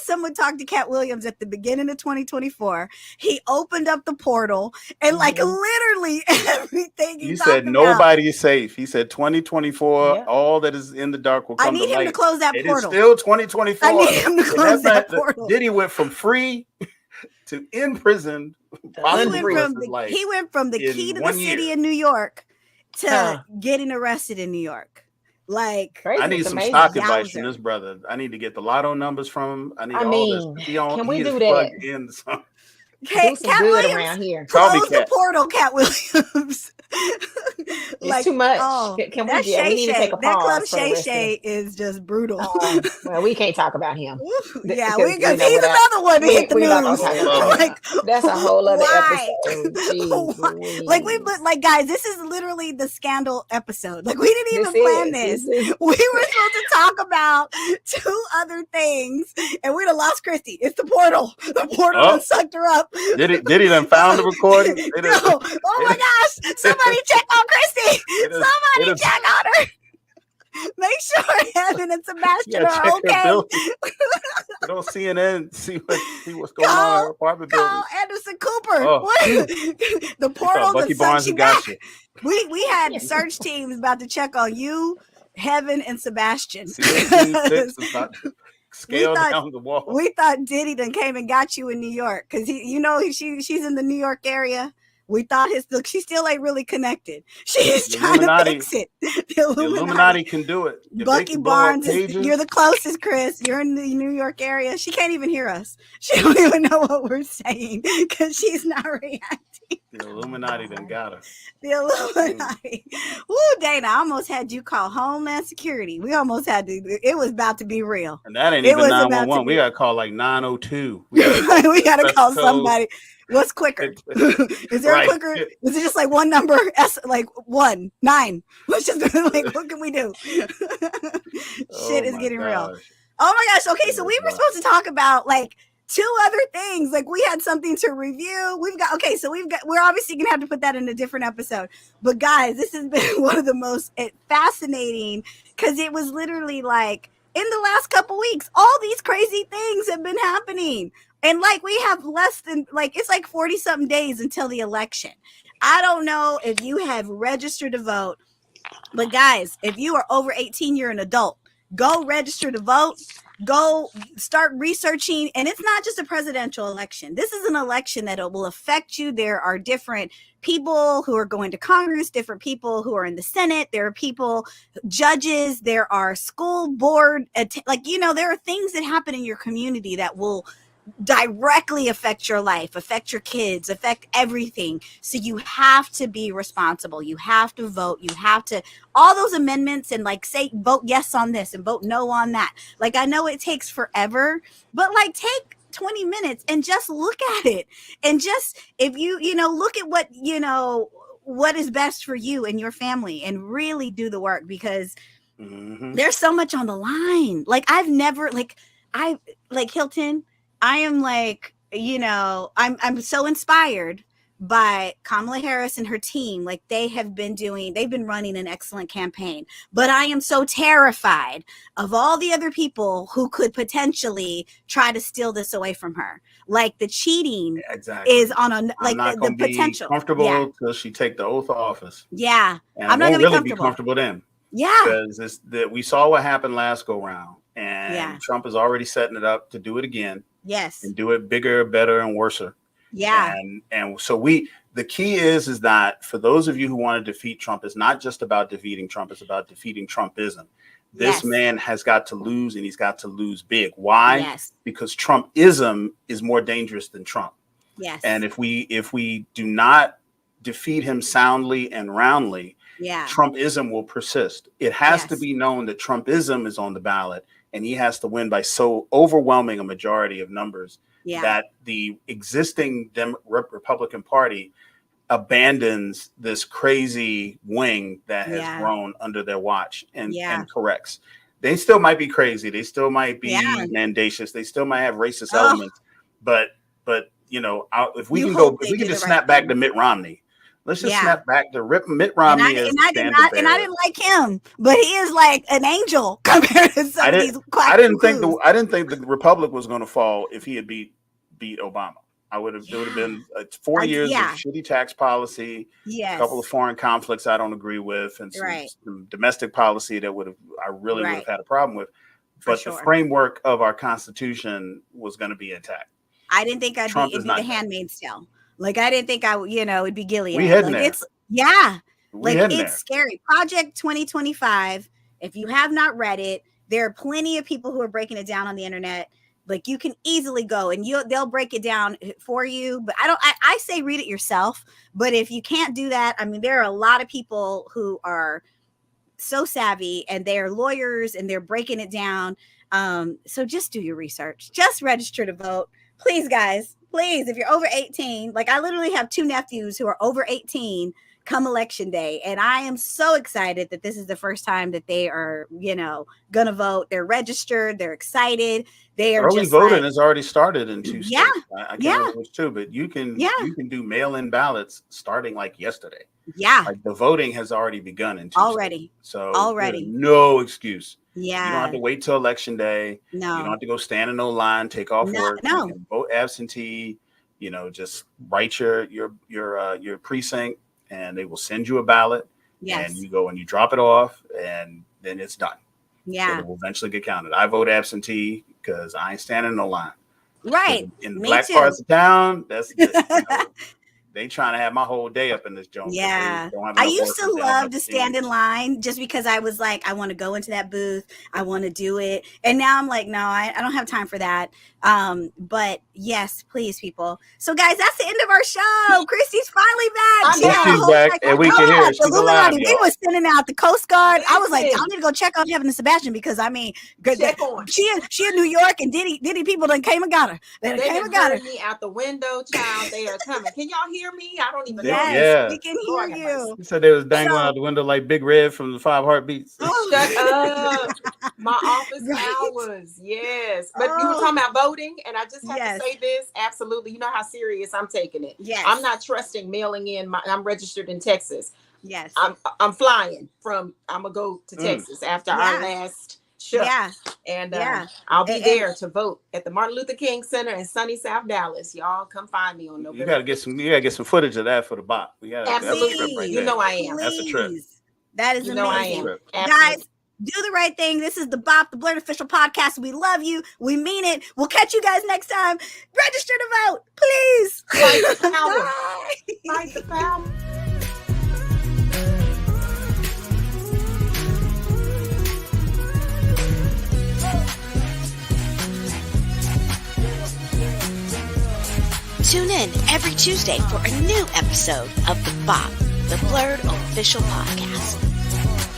someone talk to Cat Williams at the beginning of 2024? He opened up the portal, and like literally everything he said nobody is safe. He said 2024, all that is in the dark will come to light. I need him to close that portal. It's still 2024. I need him to close that portal. Diddy went from free to in prison. He went from the key to the city of New York to getting arrested in New York. Like, I need some stock advice from this brother. I need to get the lotto numbers from him. I need all this. Can we do that? Cat Williams around here. Close the portal, Cat Williams. It's too much. Can we need to take a pause? That Club Shay Shay is just brutal. Well, we can't talk about him. Yeah, because he's another one to hit the news. Like, that's a whole other episode. Like, guys, this is literally the scandal episode. Like, we didn't even plan this. We were supposed to talk about two other things, and we'd have lost Christy. It's the portal. The portal sucked her up. Did he then found the recording? Oh my gosh! Somebody Somebody check on Christi. Somebody it'll, check on her. Make sure Heaven and Sebastian are check okay. her building. Get on CNN, see what's going on in her apartment building. Call Anderson Cooper. Oh, the portal Bucky that sucks Barnes you got back. We had search teams about to check on you, Heaven, and Sebastian. CAC 6 is about to scale down the wall. We thought Diddy done came and got you in New York because she's in the New York area. We thought she still ain't really connected. She's trying to fix it. The Illuminati can do it. Bucky Barnes, you're the closest, Chris. You're in the New York area. She can't even hear us. She don't even know what we're saying because she's not reacting. The Illuminati done got her. The Illuminati. Woo, Dana, I almost had you call Homeland Security. We almost had to. It was about to be real. And that ain't even 911. We got to call like 902. We got to call somebody. What's quicker? Is there a quicker? Is it just like one number? Like 1 9. Let's just like, what can we do? Shit is getting real. Oh my gosh. Okay, so we were supposed to talk about like 2 other things. Like we had something to review. We're obviously gonna have to put that in a different episode. But guys, this has been one of the most fascinating because it was literally like in the last couple weeks, all these crazy things have been happening. And like we have less than it's like 40 something days until the election. I don't know if you have registered to vote, but guys, if you are over 18, you're an adult. Go register to vote. Go start researching. And it's not just a presidential election. This is an election that will affect you. There are different people who are going to Congress, different people who are in the Senate. There are people, judges. There are school board. There are things that happen in your community that will directly affect your life, affect your kids, affect everything. So you have to be responsible. You have to vote. You have to, all those amendments and say vote yes on this and vote no on that. Like, I know it takes forever, but take 20 minutes and just look at it. And just, if you look at what is best for you and your family and really do the work because there's so much on the line. Hilton, I am I'm so inspired by Kamala Harris and her team. They've been running an excellent campaign, but I am so terrified of all the other people who could potentially try to steal this away from her. The cheating is on the potential. Comfortable till she take the oath of office. Yeah. And I'm not going to really be comfortable then. Yeah. Because we saw what happened last go round. And Trump is already setting it up to do it again. Yes. And do it bigger, better, and worser. Yeah. And so the key is that for those of you who want to defeat Trump, it's not just about defeating Trump, it's about defeating Trumpism. This man has got to lose, and he's got to lose big. Why? Yes. Because Trumpism is more dangerous than Trump. Yes. And if we do not defeat him soundly and roundly, Trumpism will persist. It has to be known that Trumpism is on the ballot, and he has to win by so overwhelming a majority of numbers that the existing Republican Party abandons this crazy wing that has grown under their watch and corrects. They still might be crazy. They still might be mendacious. They still might have racist elements. But if we can just snap back to Mitt Romney. Let's just snap back to Mitt Romney. And I didn't like him, but he is like an angel compared to some of these. I didn't think the Republic was going to fall if he had beat Obama. It would have been 4 years of shitty tax policy, a couple of foreign conflicts I don't agree with, and some domestic policy that I really would have had a problem with. But the framework of our Constitution was going to be intact. I didn't think it'd be The Handmaid's Tale. I didn't think it'd be Gilead. We heading there. It's scary. Project 2025. If you have not read it, there are plenty of people who are breaking it down on the internet. You can easily go and they'll break it down for you. But I say read it yourself. But if you can't do that, there are a lot of people who are so savvy and they're lawyers and they're breaking it down. So just do your research. Just register to vote. Please, guys. Please, if you're over 18, I literally have 2 nephews who are over 18 come election day. And I am so excited that this is the first time that they are, going to vote. They're registered. They're excited. They are early just voting has already started in 2 Yeah, states. I can't remember which two, but you can do mail-in ballots starting like yesterday. Yeah. Like the voting has already begun in 2 Already. states. So Already. there's no excuse. Yeah. You don't have to wait till election day. No. You don't have to go stand in no line, take off work. No. You can vote absentee. Just write your precinct, and they will send you a ballot. Yes. And you go and you drop it off, and then it's done. Yeah. So it will eventually get counted. I vote absentee because I ain't standing in no line. Right. In the Me black too. parts of town, they trying to have my whole day up in this joint. Yeah. I used to love to stand in line just because I was like, I want to go into that booth. I want to do it. And now I'm like, no, I don't have time for that. But yes, please, people. So guys, that's the end of our show. Christy's finally back. She's back, and we can hear her. She's alive, we were sending out the Coast Guard. I was like, I Listen. need to go check on Kevin and Sebastian because I mean, Check on. she in New York, and Diddy people done came and got her. They They came done and got her. heard me out the window, child. They are coming. Can y'all hear me? I don't even know. Yes, Yeah. we can Lord hear have you. He said they was dangling out the window like Big Red from the 5 Heartbeats. Shut up. My office Right. hours. Yes. But we were talking about voting, and I just have Yes. to say this. Absolutely. You know how serious I'm taking it. Yes. I'm not trusting mailing in. I'm registered in Texas. Yes. I'm flying I'm going to go to Texas after our last show. Yeah. And Yeah. I'll be And- there to vote at the Martin Luther King Center in sunny South Dallas. Y'all come find me on November. You gotta get some footage of that for the bot. We gotta Absolutely. That's a trip right You there. know I am. That's a trip. Please. That is You know I amazing. am. Guys, Absolutely. do the right thing. This is the BOP, the Blerd official podcast. We love you. We mean it. We'll catch you guys next time. Register to vote, please. Fight the power. Bye. Fight the power. Tune in every Tuesday for a new episode of the BOP, the Blerd official podcast.